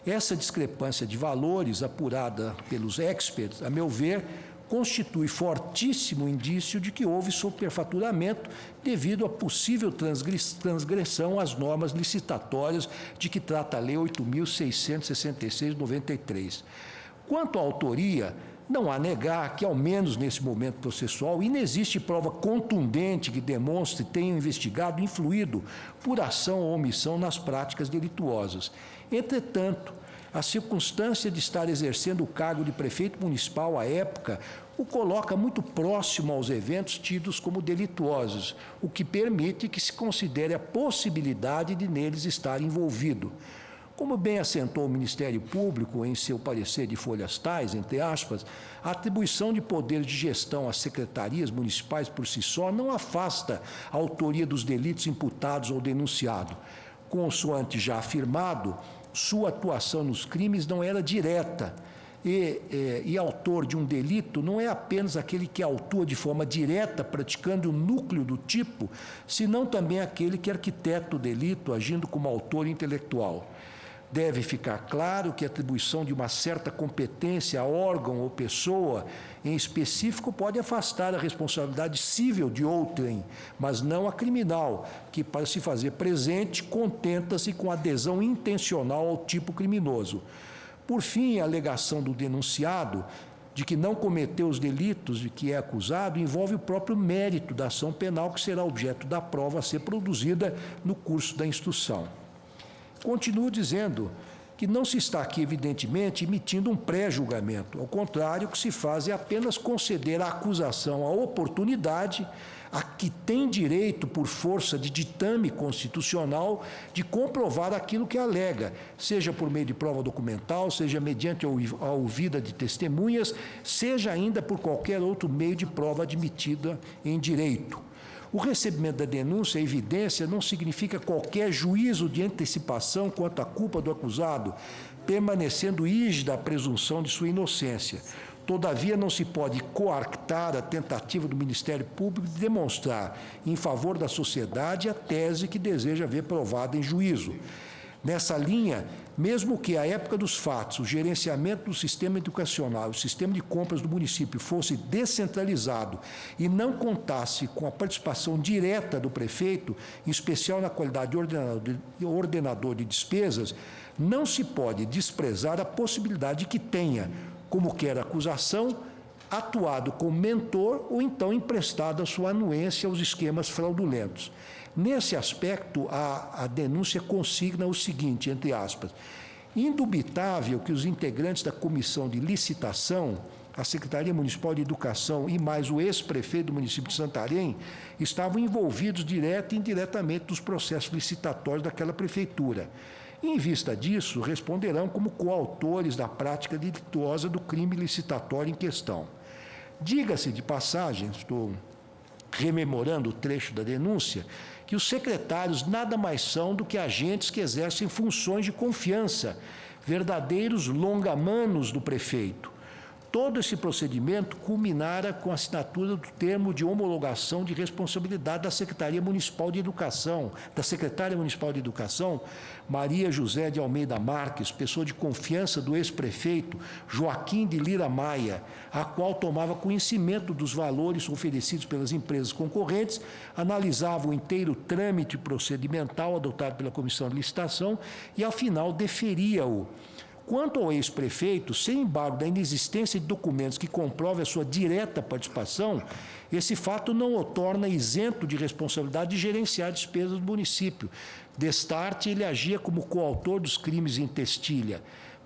Essa discrepância de valores, apurada pelos experts, a meu ver, constitui fortíssimo indício de que houve superfaturamento devido à possível transgressão às normas licitatórias de que trata a Lei 8.666/93. Quanto à autoria, não há negar que, ao menos nesse momento processual, inexiste prova contundente que demonstre tenham investigado influído por ação ou omissão nas práticas delituosas. Entretanto, a circunstância de estar exercendo o cargo de prefeito municipal à época o coloca muito próximo aos eventos tidos como delituosos, o que permite que se considere a possibilidade de neles estar envolvido. Como bem assentou o Ministério Público em seu parecer de folhas tais, entre aspas, a atribuição de poderes de gestão às secretarias municipais por si só não afasta a autoria dos delitos imputados ou denunciado. Consoante já afirmado, sua atuação nos crimes não era direta e autor de um delito não é apenas aquele que autua de forma direta praticando o núcleo do tipo, senão também aquele que arquiteta o delito agindo como autor intelectual. Deve ficar claro que a atribuição de uma certa competência a órgão ou pessoa em específico pode afastar a responsabilidade civil de outrem, mas não a criminal, que, para se fazer presente, contenta-se com adesão intencional ao tipo criminoso. Por fim, a alegação do denunciado de que não cometeu os delitos de que é acusado envolve o próprio mérito da ação penal, que será objeto da prova a ser produzida no curso da instrução. Continuo dizendo que não se está aqui, evidentemente, emitindo um pré-julgamento. Ao contrário, o que se faz é apenas conceder à acusação a oportunidade a que tem direito, por força de ditame constitucional, de comprovar aquilo que alega, seja por meio de prova documental, seja mediante a ouvida de testemunhas, seja ainda por qualquer outro meio de prova admitida em direito. O recebimento da denúncia e evidência não significa qualquer juízo de antecipação quanto à culpa do acusado, permanecendo rígida a presunção de sua inocência. Todavia, não se pode coartar a tentativa do Ministério Público de demonstrar em favor da sociedade a tese que deseja ver provada em juízo. Nessa linha, mesmo que à época dos fatos o gerenciamento do sistema educacional, o sistema de compras do município fosse descentralizado e não contasse com a participação direta do prefeito, em especial na qualidade de ordenador de despesas, não se pode desprezar a possibilidade de que tenha, como quer a acusação, atuado como mentor ou então emprestado a sua anuência aos esquemas fraudulentos. Nesse aspecto, a denúncia consigna o seguinte, entre aspas, indubitável que os integrantes da comissão de licitação, a Secretaria Municipal de Educação e mais o ex-prefeito do município de Santarém estavam envolvidos direta e indiretamente nos processos licitatórios daquela prefeitura. Em vista disso, responderão como coautores da prática delituosa do crime licitatório em questão. Diga-se de passagem, estou rememorando o trecho da denúncia, que os secretários nada mais são do que agentes que exercem funções de confiança, verdadeiros longamanos do prefeito. Todo esse procedimento culminara com a assinatura do termo de homologação de responsabilidade da Secretaria Municipal de Educação, da Secretária Municipal de Educação, Maria José de Almeida Marques, pessoa de confiança do ex-prefeito Joaquim de Lira Maia, a qual tomava conhecimento dos valores oferecidos pelas empresas concorrentes, analisava o inteiro trâmite procedimental adotado pela Comissão de Licitação e, ao final, deferia-o. Quanto ao ex-prefeito, sem embargo da inexistência de documentos que comprovem a sua direta participação, esse fato não o torna isento de responsabilidade de gerenciar despesas do município. Destarte, ele agia como coautor dos crimes em Testilha.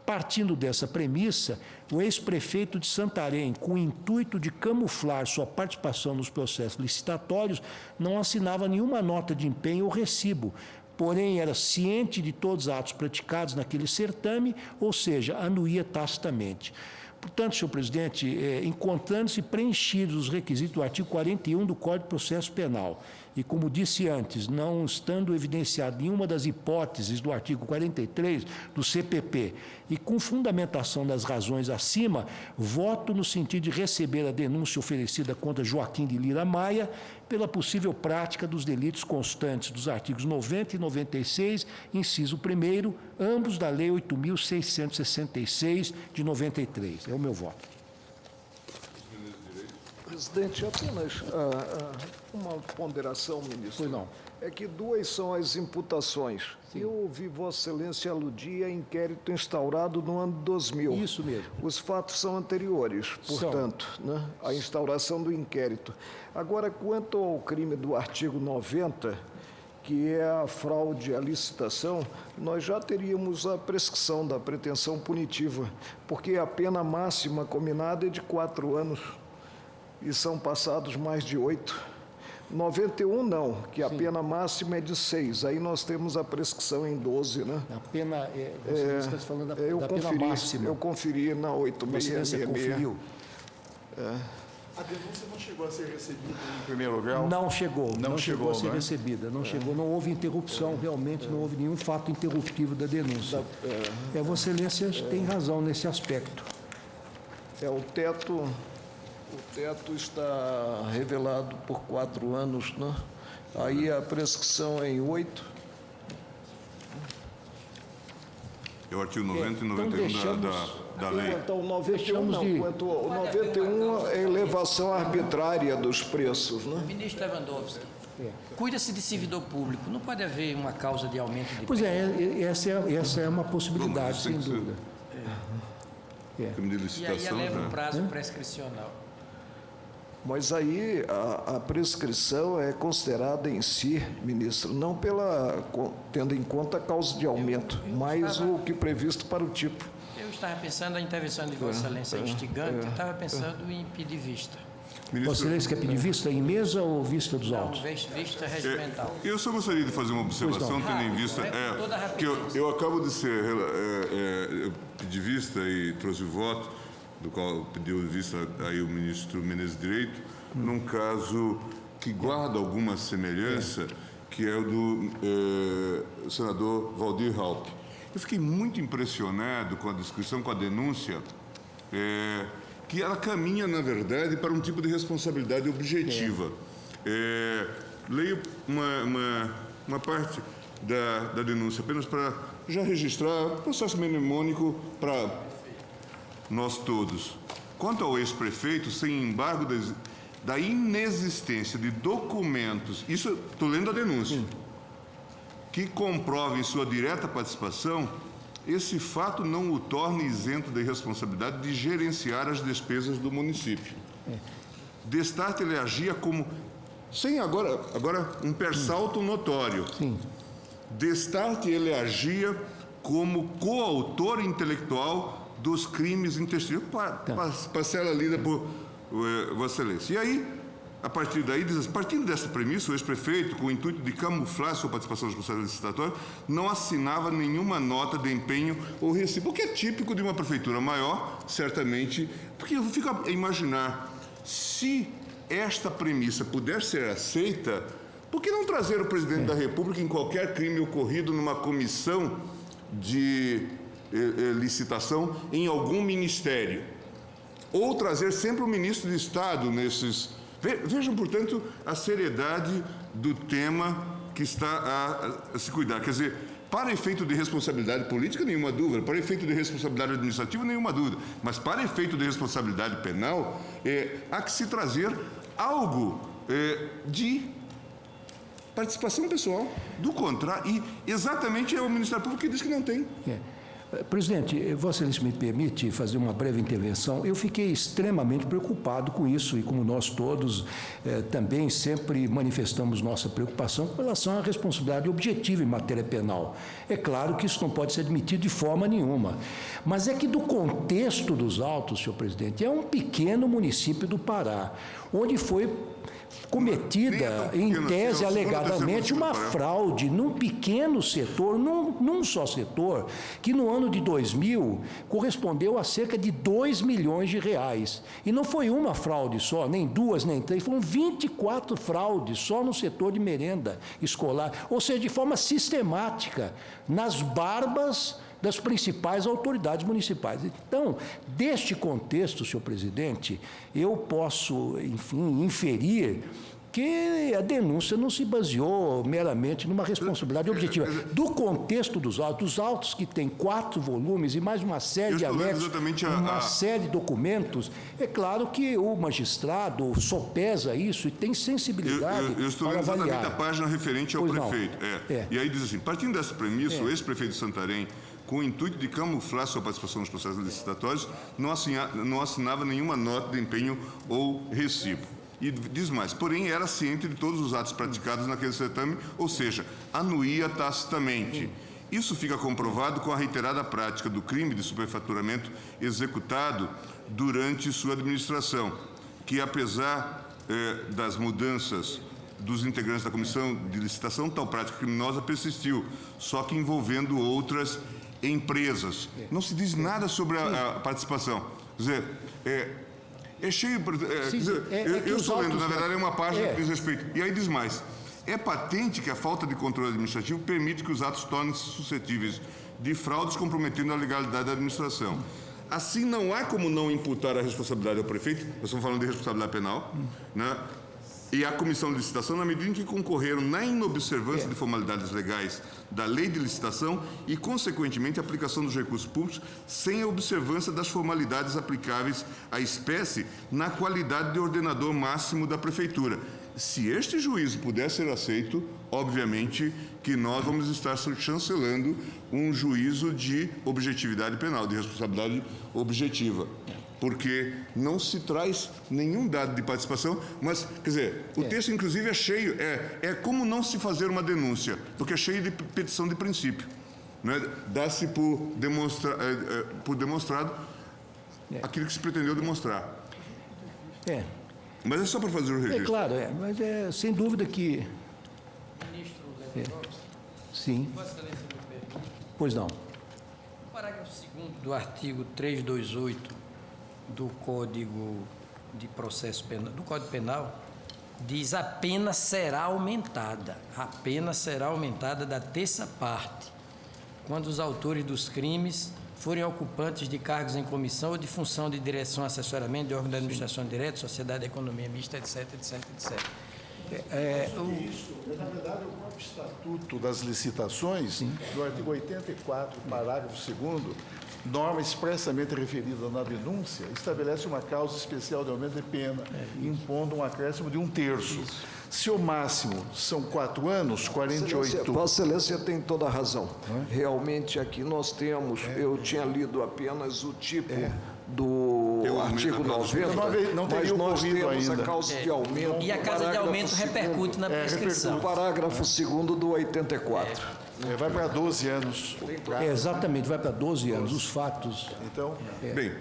Partindo dessa premissa, o ex-prefeito de Santarém, com o intuito de camuflar sua participação nos processos licitatórios, não assinava nenhuma nota de empenho ou recibo, porém era ciente de todos os atos praticados naquele certame, ou seja, anuía tacitamente. Portanto, senhor presidente, encontrando-se preenchidos os requisitos do artigo 41 do Código de Processo Penal, e como disse antes, não estando evidenciado nenhuma das hipóteses do artigo 43 do CPP, e com fundamentação das razões acima, voto no sentido de receber a denúncia oferecida contra Joaquim de Lira Maia pela possível prática dos delitos constantes dos artigos 90 e 96, inciso 1º, ambos da Lei 8.666, de 93. É o meu voto. Presidente, apenas uma ponderação, ministro. Pois não. É que duas são as imputações. Sim. Eu ouvi Vossa Excelência aludir a inquérito instaurado no ano 2000. Isso mesmo. Os fatos são anteriores, portanto, né, a instauração do inquérito. Agora, quanto ao crime do artigo 90, que é a fraude à licitação, nós já teríamos a prescrição da pretensão punitiva, porque a pena máxima combinada é de 4 anos e são passados mais de 8. 91 não, que a pena máxima é de 6. Aí nós temos a prescrição em 12, né? A pena, você está falando da pena máxima. Eu conferi na 8666. Você conferiu? A denúncia não chegou a ser recebida em primeiro grau? Não chegou. Não chegou a ser né? recebida. Não chegou. Não houve interrupção, realmente não houve nenhum fato interruptivo da denúncia. Vossa Excelência tem razão nesse aspecto. O teto está revelado por 4 anos, né? Aí a prescrição é em 8. É o artigo 90 e 91 da lei. Então, 91 não. Quanto ao 91 é elevação arbitrária dos preços, né? Ministro Lewandowski, cuida-se de servidor público. Não pode haver uma causa de aumento de Pois essa é uma possibilidade, sem dúvida. crime de E aí licitação. eleva Já. o prazo prescricional. Mas aí a prescrição é considerada em si, ministro, não tendo em conta a causa de aumento, mas o que previsto para o tipo. Eu estava pensando, a intervenção de Vossa Excelência instigante, eu estava pensando em pedir vista. Vossa Excelência quer pedir vista em mesa ou vista dos Não, autos? vista regimental. Eu só gostaria de fazer uma observação, tendo em vista toda a que eu acabo de ser eu pedi vista e trouxe voto, do qual pediu vista aí o ministro Menezes Direito, num caso que guarda alguma semelhança, que é o do senador Valdir Raupp. Eu fiquei muito impressionado com a descrição, com a denúncia, que ela caminha, na verdade, para um tipo de responsabilidade objetiva. Leio uma parte da denúncia, apenas para já registrar processo mnemônico para nós todos. Quanto ao ex-prefeito, sem embargo da inexistência de documentos, isso estou lendo a denúncia, que comprovem sua direta participação, esse fato não o torna isento da responsabilidade de gerenciar as despesas do município. Destarte, ele agia como, sem agora um persalto notório. Destarte, ele agia como coautor intelectual dos crimes intestinos, parcela lida por Vossa Excelência. E aí, a partir daí, partindo dessa premissa, o ex-prefeito, com o intuito de camuflar sua participação nos processos licitatórios, não assinava nenhuma nota de empenho ou recibo, o que é típico de uma prefeitura maior, certamente, porque eu fico a imaginar, se esta premissa puder ser aceita, por que não trazer o presidente da República em qualquer crime ocorrido numa comissão de licitação em algum ministério? Ou trazer sempre o ministro de Estado nesses... Vejam, portanto, a seriedade do tema que está a se cuidar. Quer dizer, para efeito de responsabilidade política, nenhuma dúvida. Para efeito de responsabilidade administrativa, nenhuma dúvida. Mas para efeito de responsabilidade penal, há que se trazer algo de participação pessoal. Do contrário, e exatamente é o Ministério Público que diz que não tem. Presidente, Vossa Excelência me permite fazer uma breve intervenção. Eu fiquei extremamente preocupado com isso e, como nós todos também sempre manifestamos nossa preocupação com relação à responsabilidade objetiva em matéria penal. É claro que isso não pode ser admitido de forma nenhuma, mas é que do contexto dos autos, senhor presidente, é um pequeno município do Pará, onde foi cometida, em tese, alegadamente, uma fraude num pequeno setor, num só setor, que no ano de 2000 correspondeu a cerca de 2 milhões de reais. E não foi uma fraude só, nem duas, nem três, foram 24 fraudes só no setor de merenda escolar, ou seja, de forma sistemática, nas barbas das principais autoridades municipais. Então, deste contexto, senhor presidente, eu posso, enfim, inferir que a denúncia não se baseou meramente numa responsabilidade objetiva. Do contexto dos autos que tem 4 volumes e mais uma série de anexos, uma série de documentos, é claro que o magistrado sopesa isso e tem sensibilidade eu estou para lendo avaliar. exatamente a página referente ao prefeito. E aí diz assim, partindo dessa premissa, o ex-prefeito de Santarém, com o intuito de camuflar sua participação nos processos licitatórios, não assinava nenhuma nota de empenho ou recibo. E diz mais, porém era ciente de todos os atos praticados naquele certame, ou seja, anuía tacitamente. Isso fica comprovado com a reiterada prática do crime de superfaturamento executado durante sua administração, que apesar das mudanças dos integrantes da comissão de licitação, tal prática criminosa persistiu, só que envolvendo outras empresas. Não se diz nada sobre a participação. Quer dizer, é cheio... eu estou lendo, na verdade, é uma página que diz respeito. E aí diz mais. É patente que a falta de controle administrativo permite que os atos tornem-se suscetíveis de fraudes comprometendo a legalidade da administração. Assim, não há como não imputar a responsabilidade ao prefeito, nós estamos falando de responsabilidade penal, né? E a comissão de licitação, na medida em que concorreram na inobservância de formalidades legais da lei de licitação e, consequentemente, a aplicação dos recursos públicos sem a observância das formalidades aplicáveis à espécie na qualidade de ordenador máximo da prefeitura. se este juízo puder ser aceito, obviamente que nós vamos estar chancelando um juízo de objetividade penal, de responsabilidade objetiva, porque não se traz nenhum dado de participação, mas, quer dizer, o texto, inclusive, é cheio, é como não se fazer uma denúncia, porque é cheio de petição de princípio. Né? Dá-se por demonstrado aquilo que se pretendeu demonstrar. Mas é só para fazer o registro. Claro, mas é sem dúvida que... Ministro Sim. Vossa Excelência me permite. Pois não. O parágrafo 2º do artigo 328 do Código de Processo Penal, do Código Penal, diz: a pena será aumentada. A pena será aumentada da terça parte, quando os autores dos crimes forem ocupantes de cargos em comissão ou de função de direção, assessoramento, de órgão da administração direta, sociedade de economia mista, etc, etc, etc. Na verdade, o próprio Estatuto das Licitações, no artigo 84, parágrafo 2º, norma expressamente referida na denúncia, estabelece uma causa especial de aumento de pena, impondo um acréscimo de 1/3. Se o máximo são 4 anos, 48... Vossa Excelência tem toda a razão. Realmente aqui nós temos, eu tinha lido apenas o tipo do artigo 90, mas nós temos a causa de aumento. E a causa de aumento repercute na prescrição. O parágrafo 2º do 84. vai para 12 anos. Exatamente, vai para 12 anos. Os fatos... Então... Bem...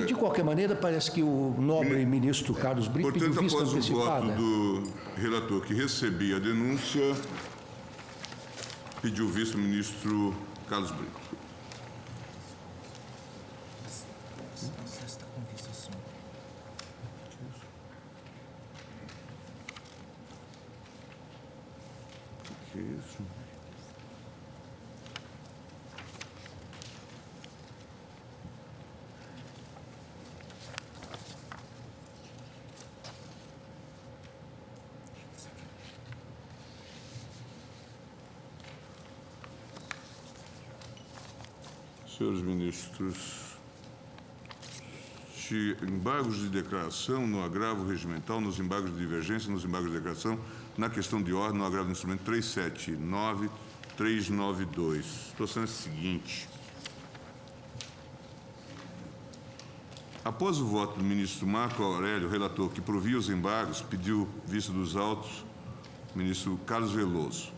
De qualquer maneira, parece que o nobre ministro Carlos Brito pediu portanto, vista após o antecipada. voto do relator que recebia a denúncia, pediu vista o ministro Carlos Brito. Que isso? Senhores ministros, de embargos de declaração no agravo regimental, nos embargos de divergência, nos embargos de declaração, na questão de ordem, no agravo do instrumento 379-392. Situação é a seguinte. Após o voto do ministro Marco Aurélio, relator que provia os embargos, pediu vista dos autos, o ministro Carlos Veloso.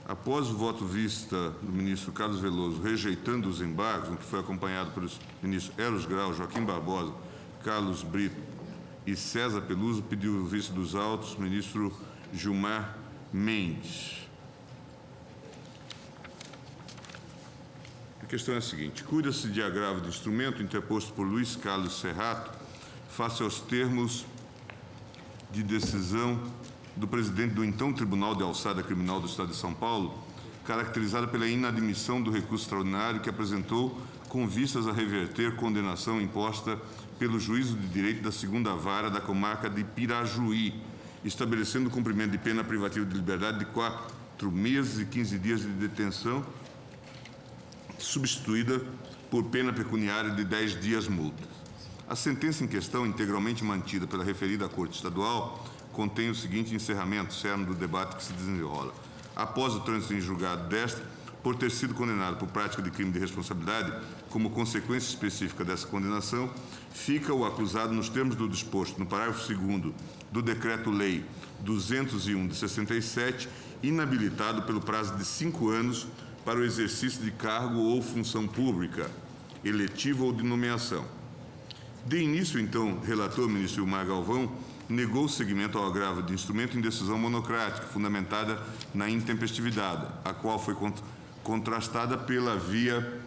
Após o voto vista do ministro Carlos Veloso rejeitando os embargos, no que foi acompanhado pelos ministros Eros Grau, Joaquim Barbosa, Carlos Brito e César Peluso, pediu vista dos autos o ministro Gilmar Mendes. A questão é a seguinte: cuida-se de agravo de instrumento interposto por Luiz Carlos Serrato face aos termos de decisão do presidente do então Tribunal de Alçada Criminal do Estado de São Paulo, caracterizada pela inadmissão do recurso extraordinário que apresentou com vistas a reverter condenação imposta pelo Juízo de Direito da 2ª Vara da comarca de Pirajuí, estabelecendo o cumprimento de pena privativa de liberdade de 4 meses e 15 dias de detenção, substituída por pena pecuniária de 10 dias multas. A sentença em questão, integralmente mantida pela referida Corte Estadual, contém o seguinte encerramento, cerne do debate que se desenrola. Após o trânsito em julgado desta, por ter sido condenado por prática de crime de responsabilidade, como consequência específica dessa condenação, fica o acusado nos termos do disposto no parágrafo 2º do Decreto-Lei 201 de 67, inabilitado pelo prazo de 5 anos para o exercício de cargo ou função pública, eletiva ou de nomeação. De início, então, relator ministro Gilmar Galvão negou o seguimento ao agravo de instrumento em decisão monocrática, fundamentada na intempestividade, a qual foi contrastada pela via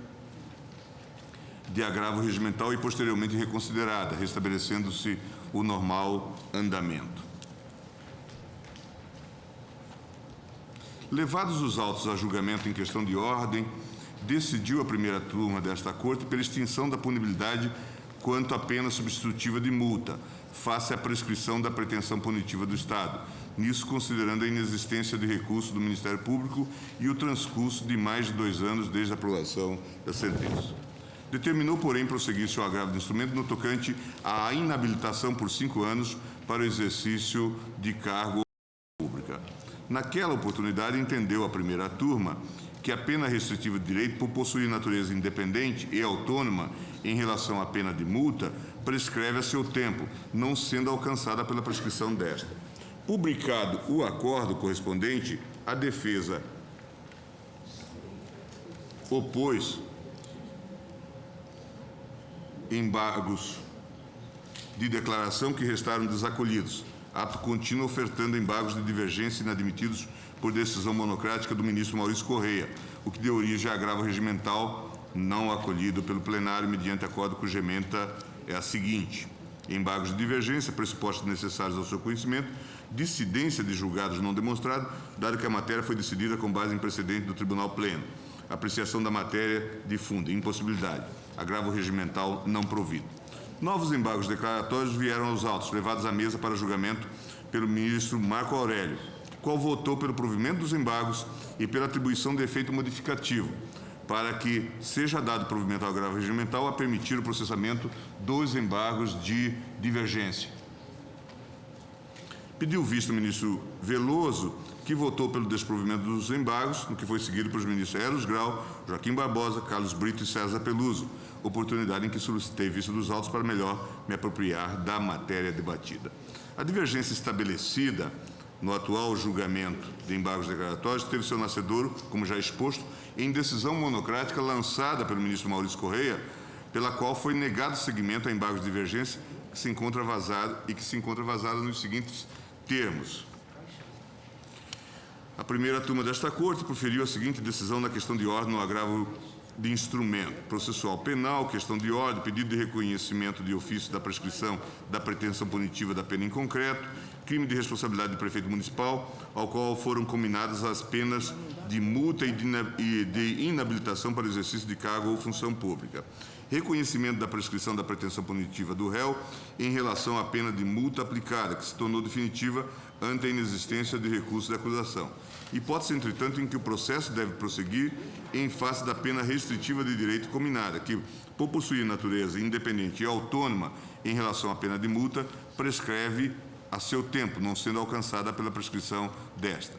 de agravo regimental e posteriormente reconsiderada, restabelecendo-se o normal andamento. Levados os autos a julgamento em questão de ordem, decidiu a primeira turma desta Corte pela extinção da punibilidade quanto à pena substitutiva de multa, face à prescrição da pretensão punitiva do Estado, nisso considerando a inexistência de recurso do Ministério Público e o transcurso de mais de 2 anos desde a aprovação da sentença. Determinou, porém, prosseguir-se o agravo do instrumento no tocante à inabilitação por 5 anos para o exercício de cargo pública. Naquela oportunidade, entendeu a primeira turma que a pena restritiva de direito, por possuir natureza independente e autônoma em relação à pena de multa, prescreve a seu tempo, não sendo alcançada pela prescrição desta. Publicado o acordo correspondente, a defesa opôs embargos de declaração que restaram desacolhidos, ato contínuo ofertando embargos de divergência inadmitidos por decisão monocrática do ministro Maurício Correia, o que deu origem a agravo regimental não acolhido pelo plenário mediante acordo cuja ementa é a seguinte: embargos de divergência, pressupostos necessários ao seu conhecimento, dissidência de julgados não demonstrados, dado que a matéria foi decidida com base em precedente do Tribunal Pleno, apreciação da matéria de fundo, impossibilidade, agravo regimental não provido. Novos embargos declaratórios vieram aos autos, levados à mesa para julgamento pelo ministro Marco Aurélio, qual votou pelo provimento dos embargos e pela atribuição de efeito modificativo, para que seja dado provimento ao agravo regimental a permitir o processamento dos embargos de divergência. Pediu vista o ministro Veloso, que votou pelo desprovimento dos embargos, no que foi seguido pelos ministros Eros Grau, Joaquim Barbosa, Carlos Brito e César Peluso, oportunidade em que solicitei vista dos autos para melhor me apropriar da matéria debatida. A divergência estabelecida no atual julgamento de embargos declaratórios teve seu nascedouro, como já exposto, em decisão monocrática lançada pelo ministro Maurício Correia, pela qual foi negado seguimento a embargos de divergência que se encontra vazada nos seguintes termos. A primeira turma desta Corte proferiu a seguinte decisão na questão de ordem no agravo de instrumento processual penal, questão de ordem, pedido de reconhecimento de ofício da prescrição da pretensão punitiva da pena em concreto, crime de responsabilidade do prefeito municipal, ao qual foram combinadas as penas de multa e de inabilitação para o exercício de cargo ou função pública. Reconhecimento da prescrição da pretensão punitiva do réu em relação à pena de multa aplicada, que se tornou definitiva ante a inexistência de recurso de acusação. Hipótese, entretanto, em que o processo deve prosseguir em face da pena restritiva de direito combinada, que, por possuir natureza independente e autônoma em relação à pena de multa, prescreve a seu tempo, não sendo alcançada pela prescrição desta.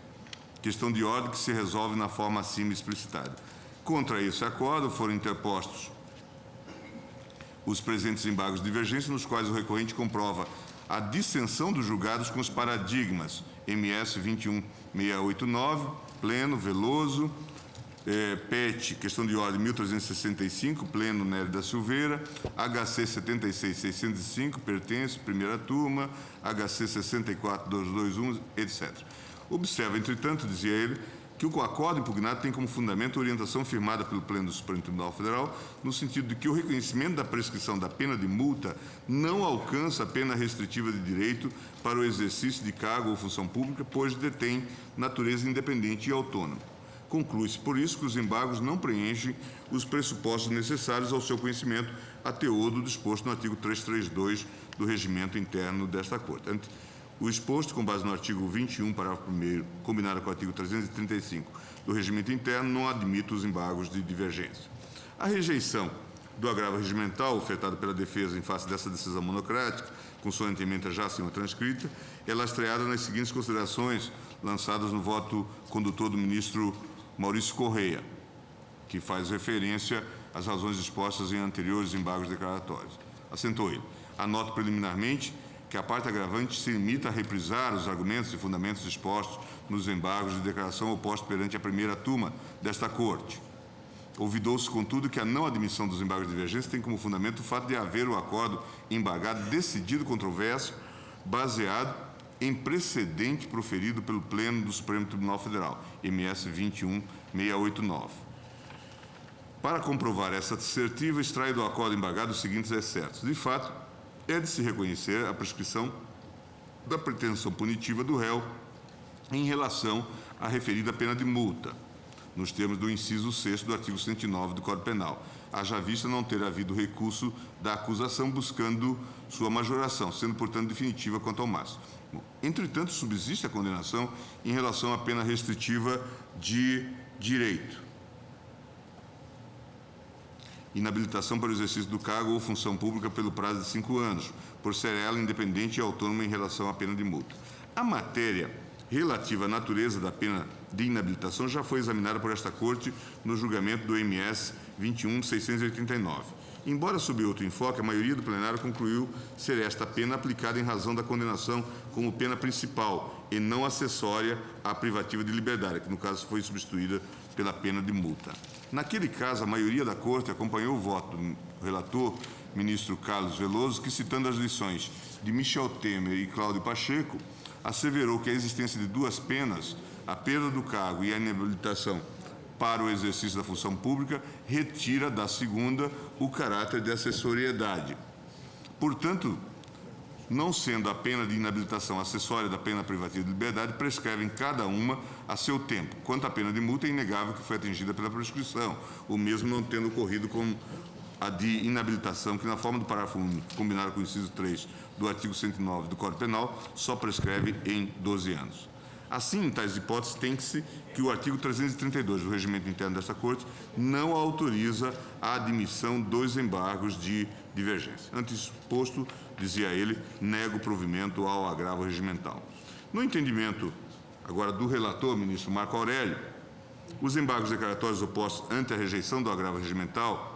Questão de ordem que se resolve na forma acima explicitada. Contra esse acordo foram interpostos os presentes embargos de divergência, nos quais o recorrente comprova a dissensão dos julgados com os paradigmas MS 21689, Pleno, Veloso, PET, questão de ordem 1365, Pleno, Nery da Silveira, HC 76605, pertence, primeira turma, HC 64221, etc. Observa, entretanto, dizia ele, que o acordo impugnado tem como fundamento a orientação firmada pelo Pleno do Supremo Tribunal Federal, no sentido de que o reconhecimento da prescrição da pena de multa não alcança a pena restritiva de direito para o exercício de cargo ou função pública, pois detém natureza independente e autônoma. Conclui-se, por isso, que os embargos não preenchem os pressupostos necessários ao seu conhecimento, a teor do disposto no artigo 332 do regimento interno desta Corte. O exposto, com base no artigo 21, parágrafo 1º, combinado com o artigo 335 do regimento interno, não admite os embargos de divergência. A rejeição do agravo regimental ofertado pela defesa em face dessa decisão monocrática, consoante a ementa já acima transcrita, é lastreada nas seguintes considerações lançadas no voto condutor do ministro Maurício Correia, que faz referência às razões expostas em anteriores embargos declaratórios. Assentou ele. Anoto preliminarmente que a parte agravante se limita a reprisar os argumentos e fundamentos expostos nos embargos de declaração opostos perante a primeira turma desta Corte. Ouvidou-se, contudo, que a não admissão dos embargos de divergência tem como fundamento o fato de haver o acordo embargado decidido controverso, baseado em precedente proferido pelo Pleno do Supremo Tribunal Federal, MS 21689. Para comprovar essa assertiva, extrai do acordo embargado os seguintes excertos. De fato, é de se reconhecer a prescrição da pretensão punitiva do réu em relação à referida pena de multa, nos termos do inciso 6º do artigo 109 do Código Penal, haja vista não ter havido recurso da acusação buscando sua majoração, sendo, portanto, definitiva quanto ao máximo. Entretanto, subsiste a condenação em relação à pena restritiva de direito. inabilitação para o exercício do cargo ou função pública pelo prazo de 5 anos, por ser ela independente e autônoma em relação à pena de multa. A matéria relativa à natureza da pena de inabilitação já foi examinada por esta Corte no julgamento do MS 21.689. Embora sob outro enfoque, a maioria do plenário concluiu ser esta pena aplicada em razão da condenação como pena principal e não acessória à privativa de liberdade, que no caso foi substituída pela pena de multa. Naquele caso, a maioria da Corte acompanhou o voto do relator, ministro Carlos Veloso, que, citando as lições de Michel Temer e Cláudio Pacheco, asseverou que a existência de duas penas, a perda do cargo e a inabilitação para o exercício da função pública, retira da segunda o caráter de acessoriedade. Portanto, não sendo a pena de inabilitação acessória da pena privativa de liberdade, prescrevem cada uma a seu tempo. Quanto à pena de multa, é inegável que foi atingida pela prescrição, o mesmo não tendo ocorrido com a de inabilitação, que na forma do parágrafo único, combinado com o inciso 3 do artigo 109 do Código Penal, só prescreve em 12 anos. Assim, em tais hipóteses, tem-se que o artigo 332 do Regimento Interno desta Corte não autoriza a admissão dos embargos de divergência. Antes exposto, dizia ele, nego provimento ao agravo regimental. No entendimento, agora, do relator, ministro Marco Aurélio, os embargos declaratórios opostos ante a rejeição do agravo regimental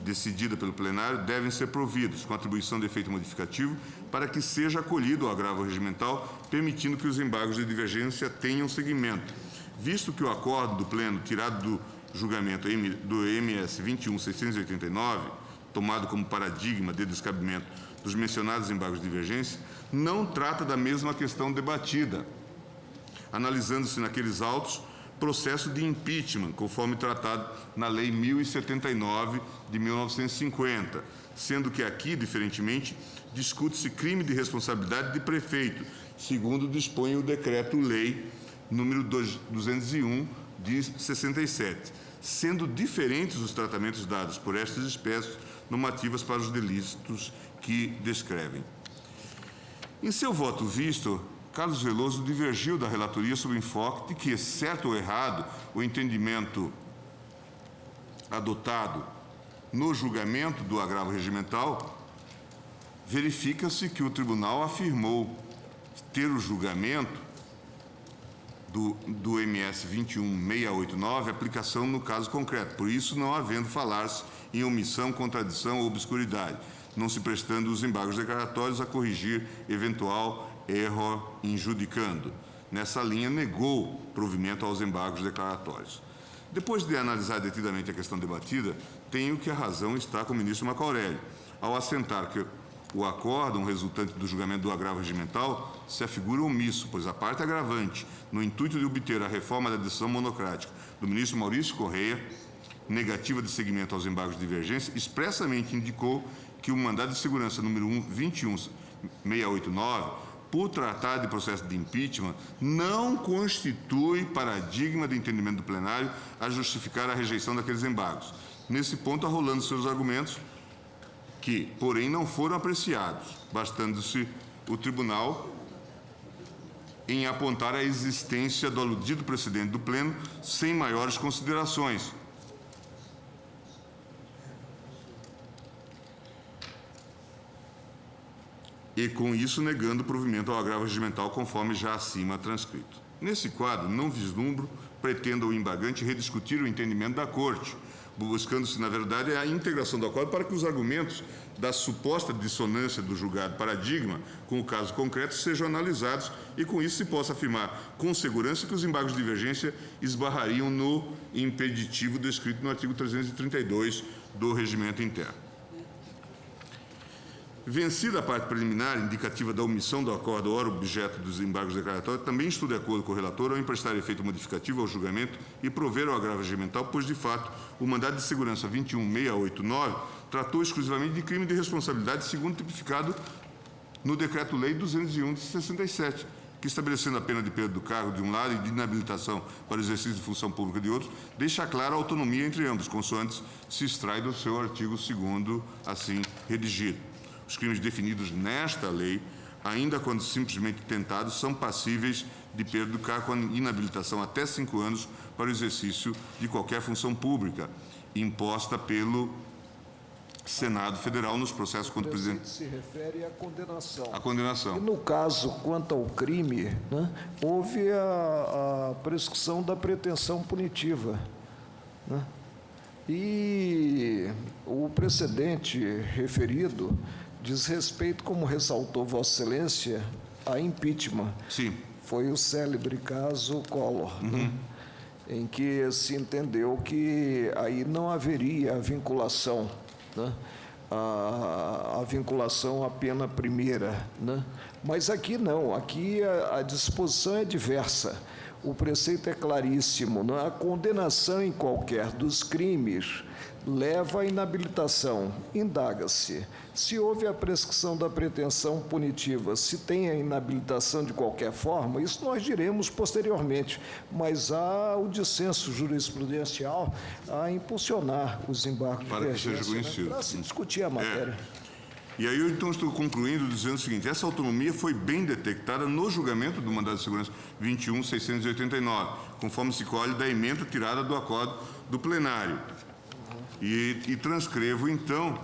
decidida pelo plenário devem ser providos com atribuição de efeito modificativo para que seja acolhido o agravo regimental, permitindo que os embargos de divergência tenham seguimento. Visto que o acordo do pleno tirado do julgamento do MS 21.689, tomado como paradigma de descabimento dos mencionados embargos de divergência, não trata da mesma questão debatida, analisando-se naqueles autos processo de impeachment, conforme tratado na Lei 1079 de 1950, sendo que aqui, diferentemente, discute-se crime de responsabilidade de prefeito, segundo dispõe o Decreto-Lei número 201 de 67, sendo diferentes os tratamentos dados por estas espécies normativas para os delitos que descrevem. Em seu voto visto, Carlos Veloso divergiu da relatoria sob o enfoque de que, certo ou errado, o entendimento adotado no julgamento do agravo regimental, verifica-se que o tribunal afirmou ter o julgamento do MS 21689 aplicação no caso concreto, por isso não havendo falar-se em omissão, contradição ou obscuridade, não se prestando os embargos declaratórios a corrigir eventual erro injudicando. Nessa linha, negou provimento aos embargos declaratórios. Depois de analisar detidamente a questão debatida, tenho que a razão está com o ministro Marco Aurélio, ao assentar que o acórdão resultante do julgamento do agravo regimental se afigura omisso, pois a parte agravante, no intuito de obter a reforma da decisão monocrática do ministro Maurício Correia, negativa de seguimento aos embargos de divergência, expressamente indicou que o mandado de segurança número 21689, por tratar de processo de impeachment, não constitui paradigma de entendimento do plenário a justificar a rejeição daqueles embargos. Nesse ponto, arrolando seus argumentos, que, porém, não foram apreciados, bastando-se o tribunal em apontar a existência do aludido precedente do pleno sem maiores considerações. E, com isso, negando o provimento ao agravo regimental, conforme já acima transcrito. Nesse quadro, não vislumbro, pretenda o embargante rediscutir o entendimento da Corte, buscando-se, na verdade, a integração do acordo para que os argumentos da suposta dissonância do julgado paradigma com o caso concreto sejam analisados e, com isso, se possa afirmar com segurança que os embargos de divergência esbarrariam no impeditivo descrito no artigo 332 do Regimento Interno. Vencida a parte preliminar indicativa da omissão do acordo ora objeto dos embargos declaratórios, também estou de acordo com o relator ao emprestar efeito modificativo ao julgamento e prover ao agravo regimental, pois, de fato, o mandado de segurança 21689 tratou exclusivamente de crime de responsabilidade, segundo tipificado no Decreto-Lei 201 de 67, que, estabelecendo a pena de perda do cargo de um lado e de inabilitação para o exercício de função pública de outro, deixa clara a autonomia entre ambos, consoante se extrai do seu artigo 2º, assim redigido. Os crimes definidos nesta lei, ainda quando simplesmente tentados, são passíveis de perda do cargo com inabilitação até 5 anos para o exercício de qualquer função pública imposta pelo Senado Federal nos processos contra o presidente. Se refere à condenação. A condenação. E no caso, quanto ao crime, né, houve a prescrição da pretensão punitiva, né? E o precedente referido diz respeito, como ressaltou Vossa Excelência, a impeachment. Sim. Foi o célebre caso Collor, né, em que se entendeu que aí não haveria a vinculação, né, a vinculação à pena primeira, né? Mas aqui não, aqui a disposição é diversa. O preceito é claríssimo, não é? A condenação em qualquer dos crimes leva à inabilitação. Indaga-se se houve a prescrição da pretensão punitiva, se tem a inabilitação de qualquer forma, isso nós diremos posteriormente, mas há o dissenso jurisprudencial a impulsionar os embargos de Para que seja divergência, conhecido. né, para se discutir a matéria. E aí eu então estou concluindo dizendo o seguinte: essa autonomia foi bem detectada no julgamento do mandado de segurança 21.689, conforme se colhe da emenda tirada do acordo do plenário. E transcrevo então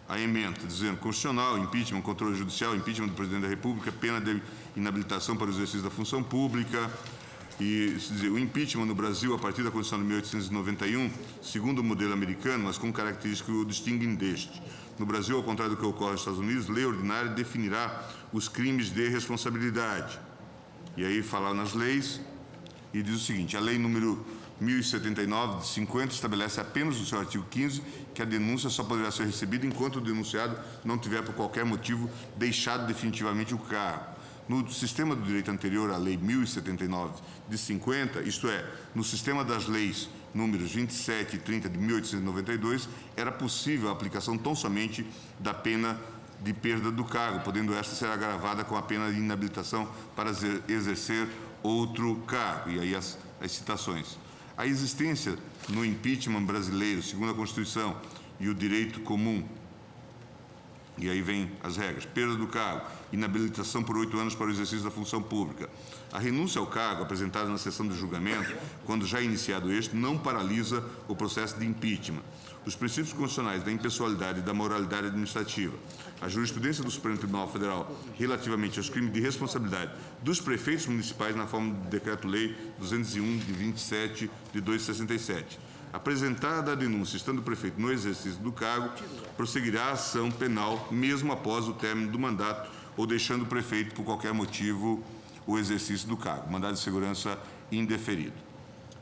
a emenda, dizendo: constitucional, impeachment, controle judicial, impeachment do presidente da República, pena de inabilitação para o exercício da função pública. E se dizer, o impeachment no Brasil, a partir da Constituição de 1891, segundo o modelo americano, mas com características que o distinguem deste. No Brasil, ao contrário do que ocorre nos Estados Unidos, lei ordinária definirá os crimes de responsabilidade. E aí fala nas leis e diz o seguinte: a lei número 1079 de 50 estabelece apenas no seu artigo 15 que a denúncia só poderá ser recebida enquanto o denunciado não tiver, por qualquer motivo, deixado definitivamente o cargo. No sistema do direito anterior à lei 1079 de 50, isto é, no sistema das leis números 27 e 30 de 1892, era possível a aplicação tão somente da pena de perda do cargo, podendo esta ser agravada com a pena de inabilitação para exercer outro cargo. E aí as citações. A existência no impeachment brasileiro, segundo a Constituição e o direito comum, e aí vem as regras: perda do cargo, inabilitação por 8 anos para o exercício da função pública. A renúncia ao cargo, apresentada na sessão de julgamento, quando já iniciado este, não paralisa o processo de impeachment. Os princípios constitucionais da impessoalidade e da moralidade administrativa, a jurisprudência do Supremo Tribunal Federal relativamente aos crimes de responsabilidade dos prefeitos municipais na forma do Decreto-Lei 201 de 27 de 267. Apresentada a denúncia, estando o prefeito no exercício do cargo, prosseguirá a ação penal mesmo após o término do mandato ou deixando o prefeito, por qualquer motivo, o exercício do cargo. Mandado de segurança indeferido.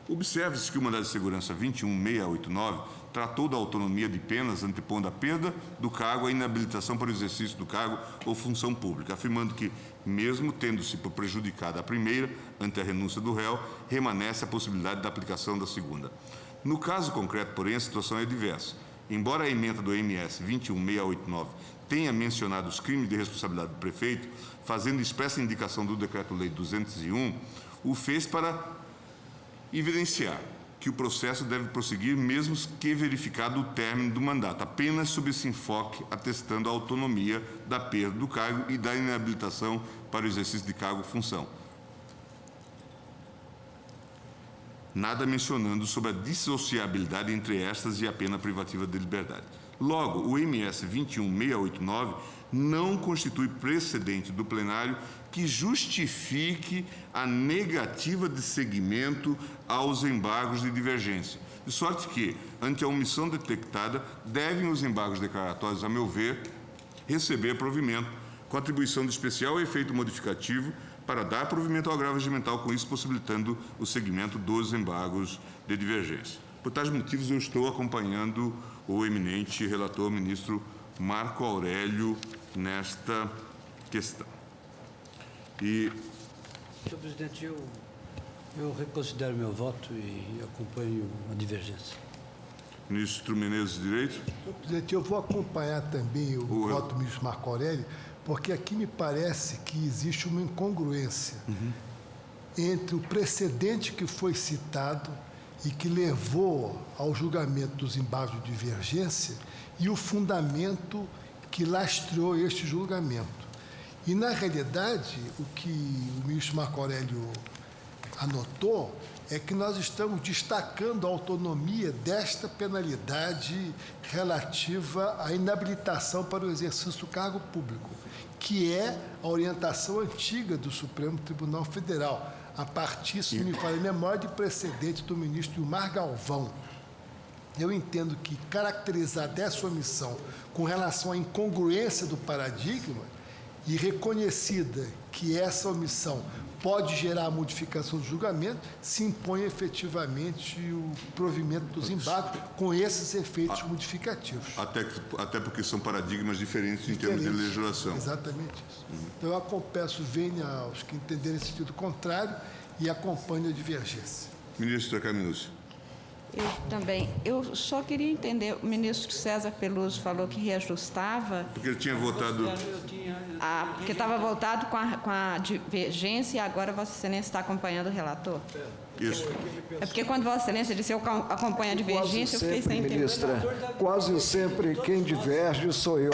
Observe-se que o mandado de segurança 21689 tratou da autonomia de penas, antepondo a perda do cargo à inabilitação para o exercício do cargo ou função pública, afirmando que, mesmo tendo-se por prejudicada a primeira, ante a renúncia do réu, remanesce a possibilidade da aplicação da segunda. No caso concreto, porém, a situação é diversa. Embora a emenda do MS 21689 tenha mencionado os crimes de responsabilidade do prefeito, fazendo expressa indicação do Decreto-Lei 201, o fez para evidenciar que o processo deve prosseguir mesmo que verificado o término do mandato, apenas sob esse enfoque, atestando a autonomia da perda do cargo e da inabilitação para o exercício de cargo ou função. Nada mencionando sobre a dissociabilidade entre estas e a pena privativa de liberdade. Logo, o MS 21689 não constitui precedente do plenário que justifique a negativa de seguimento aos embargos de divergência. De sorte que, ante a omissão detectada, devem os embargos declaratórios, a meu ver, receber provimento, com atribuição de especial efeito modificativo para dar provimento ao agravo regimental, com isso possibilitando o seguimento dos embargos de divergência. Por tais motivos, eu estou acompanhando o eminente relator, ministro Marco Aurélio, nesta questão. Senhor presidente, eu reconsidero meu voto e acompanho a divergência. Ministro Menezes de Direito. Senhor presidente, eu vou acompanhar também o voto do ministro Marco Aurélio, porque aqui me parece que existe uma incongruência entre o precedente que foi citado e que levou ao julgamento dos embargos de divergência e o fundamento que lastreou este julgamento. E, na realidade, o que o ministro Marco Aurélio anotou é que nós estamos destacando a autonomia desta penalidade relativa à inabilitação para o exercício do cargo público, que é a orientação antiga do Supremo Tribunal Federal, a partir, se não me falha a memória, de precedente do ministro Ilmar Galvão. Eu entendo que caracterizar dessa omissão com relação à incongruência do paradigma e reconhecida que essa omissão pode gerar modificação do julgamento, se impõe efetivamente o provimento dos embargos com esses efeitos modificativos. Até porque são paradigmas diferentes em termos de legislação. Exatamente isso. Então, eu peço venha aos que entenderem esse sentido contrário e acompanhem a divergência. Ministra Caminucci. Eu também. Eu só queria entender, o ministro César Peluso falou que reajustava, Porque ele tinha votado... porque estava voltado com a divergência e agora Vossa Excelência está acompanhando o relator? Isso. É porque quando Vossa Excelência disse eu acompanho a divergência, eu fiquei sem entender. Ministra, quase sempre quem diverge sou eu.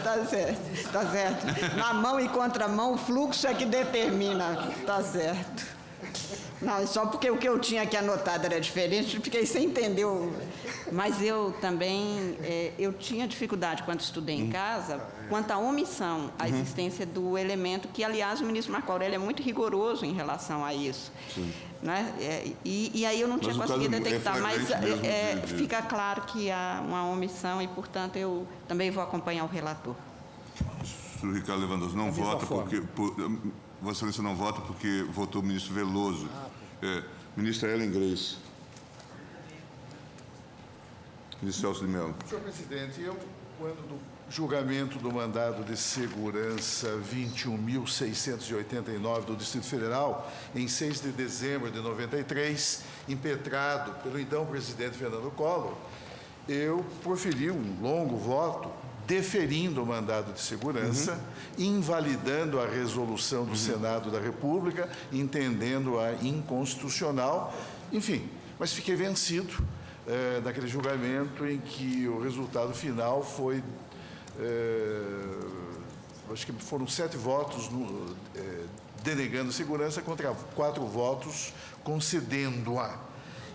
Tá certo, tá certo. Na mão e contramão, o fluxo é que determina, tá certo. Não, só porque o que eu tinha aqui anotado era diferente, fiquei sem entender. Mas eu também, eu tinha dificuldade quando estudei em casa, quanto à omissão, a existência do elemento que, aliás, o ministro Marco Aurélio é muito rigoroso em relação a isso. Né? E aí eu não tinha conseguido detectar, mas fica claro que há uma omissão e, portanto, eu também vou acompanhar o relator. O senhor Ricardo Lewandowski não vota porque... Vossa Excelência não vota porque votou o ministro Veloso. Ministra Ellen Grace. Ministro Celso de Mello. Senhor presidente, eu, quando do julgamento do mandado de segurança 21.689 do Distrito Federal, em 6 de dezembro de 93, impetrado pelo então presidente Fernando Collor, eu proferi um longo voto deferindo o mandado de segurança, invalidando a resolução do Senado da República, entendendo-a inconstitucional, enfim, mas fiquei vencido naquele julgamento em que o resultado final foi, acho que foram 7 votos denegando segurança contra 4 votos concedendo-a.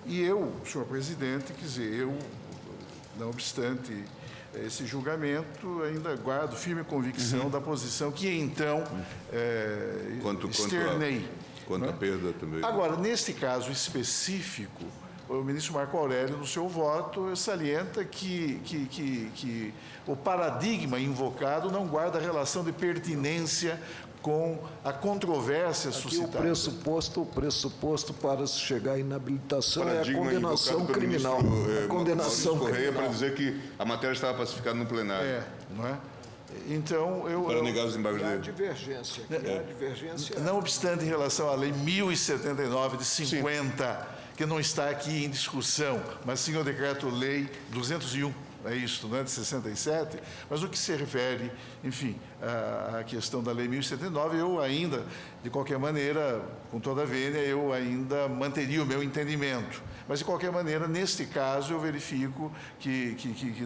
E eu, senhor presidente, quer dizer, eu, não obstante esse julgamento, ainda guardo firme convicção da posição que então externei. Quanto à perda também. Agora, neste caso específico, o ministro Marco Aurélio, no seu voto, salienta que o paradigma invocado não guarda relação de pertinência com a controvérsia suscitada. O pressuposto para se chegar à inabilitação é a Paradigma condenação invocado pelo criminal. ministro, A condenação Correia criminal. para dizer que a matéria estava pacificada no plenário. Não é? Então, Para negar os embargos Criar dele. divergência. Criar divergência. não obstante em relação à Lei 1079 de 50, que não está aqui em discussão, mas sim o Decreto-Lei 201, é isso, não é, de 67, mas o que se refere, enfim, à questão da Lei 1079, eu ainda, de qualquer maneira, com toda a vênia, eu ainda manteria o meu entendimento. Mas, de qualquer maneira, neste caso, eu verifico que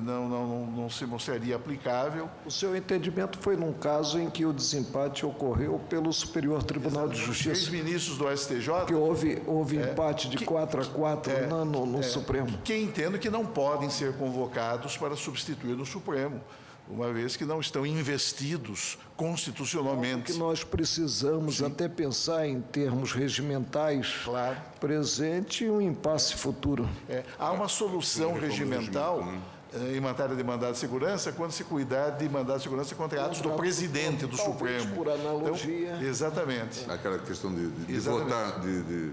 não se mostraria aplicável. O seu entendimento foi num caso em que o desempate ocorreu pelo Superior Tribunal de Justiça. 3 ministros do STJ... Que houve empate de 4-4 no Supremo. Que entendo que não podem ser convocados para substituir no Supremo, uma vez que não estão investidos constitucionalmente. O que nós precisamos até pensar em termos regimentais, Claro. presente e um impasse futuro. Há uma solução regimental em matéria de mandado de segurança quando se cuidar de mandado de segurança contra atos do presidente do Talvez Supremo. por analogia. Então, exatamente. Aquela questão de Exatamente. votar,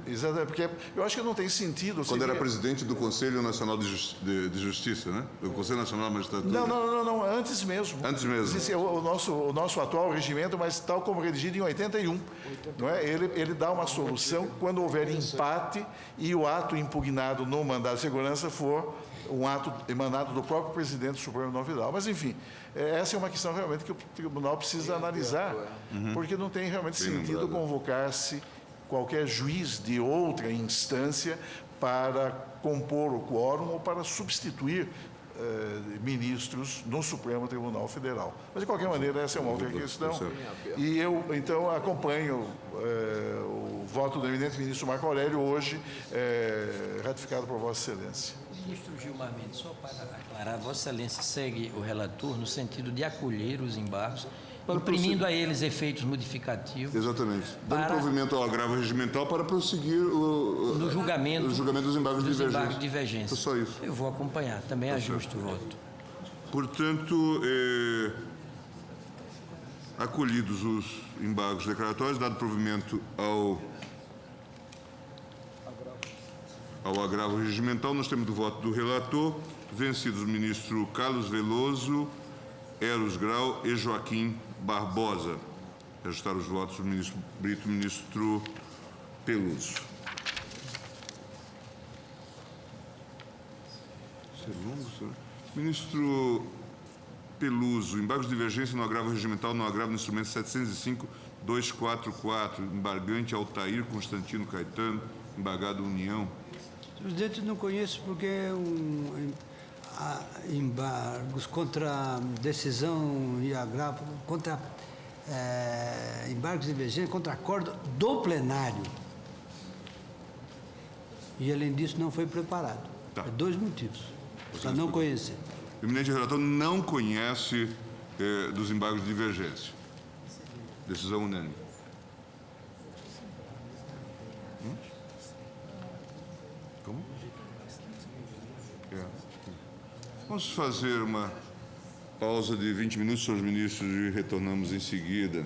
Exatamente, porque eu acho que não tem sentido... quando era seria- presidente do Conselho Nacional de Justiça, né? O Conselho Nacional da Magistratura. Não, antes mesmo. Antes mesmo. Esse é o nosso atual regimento, mas tal como redigido em 81. Não é? Ele dá uma solução quando houver empate e o ato impugnado no mandado de segurança for um ato emanado do próprio presidente do Supremo Tribunal Federal. Mas, enfim, essa é uma questão realmente que o tribunal precisa analisar, porque não tem realmente sentido convocar-se qualquer juiz de outra instância para compor o quórum ou para substituir ministros no Supremo Tribunal Federal. Mas, de qualquer maneira, essa é uma outra questão. E eu, então, acompanho o voto do eminente ministro Marco Aurélio, hoje ratificado por Vossa Excelência. Ministro Gilmar Mendes, só para aclarar, Vossa Excelência segue o relator no sentido de acolher os embargos, imprimindo a eles efeitos modificativos. Exatamente. Dando Para- provimento ao agravo regimental para prosseguir No julgamento, o julgamento dos embargos de dos divergência. embargos de divergência. É só isso. Eu vou acompanhar, também ajusto o voto. Portanto, acolhidos os embargos declaratórios, dado provimento ao agravo regimental, nós temos o voto do relator, vencidos o ministro Carlos Veloso, Eros Grau e Joaquim Barbosa. Registraram os votos do ministro Brito e do ministro Peluso. Isso é longo, senhor? Ministro Peluso, embargos de divergência no agravo regimental, no agravo no instrumento 705-244, embargante Altair Constantino Caetano, embargado União. Presidente, não conheço porque há embargos contra decisão e agravo, contra embargos de divergência, contra acordo do plenário. E, além disso, não foi preparado. Tá. 2 motivos, para não conhecer. O eminente relator não conhece dos embargos de divergência. Decisão unânime. Como? Vamos fazer uma pausa de 20 minutos, senhores ministros, e retornamos em seguida.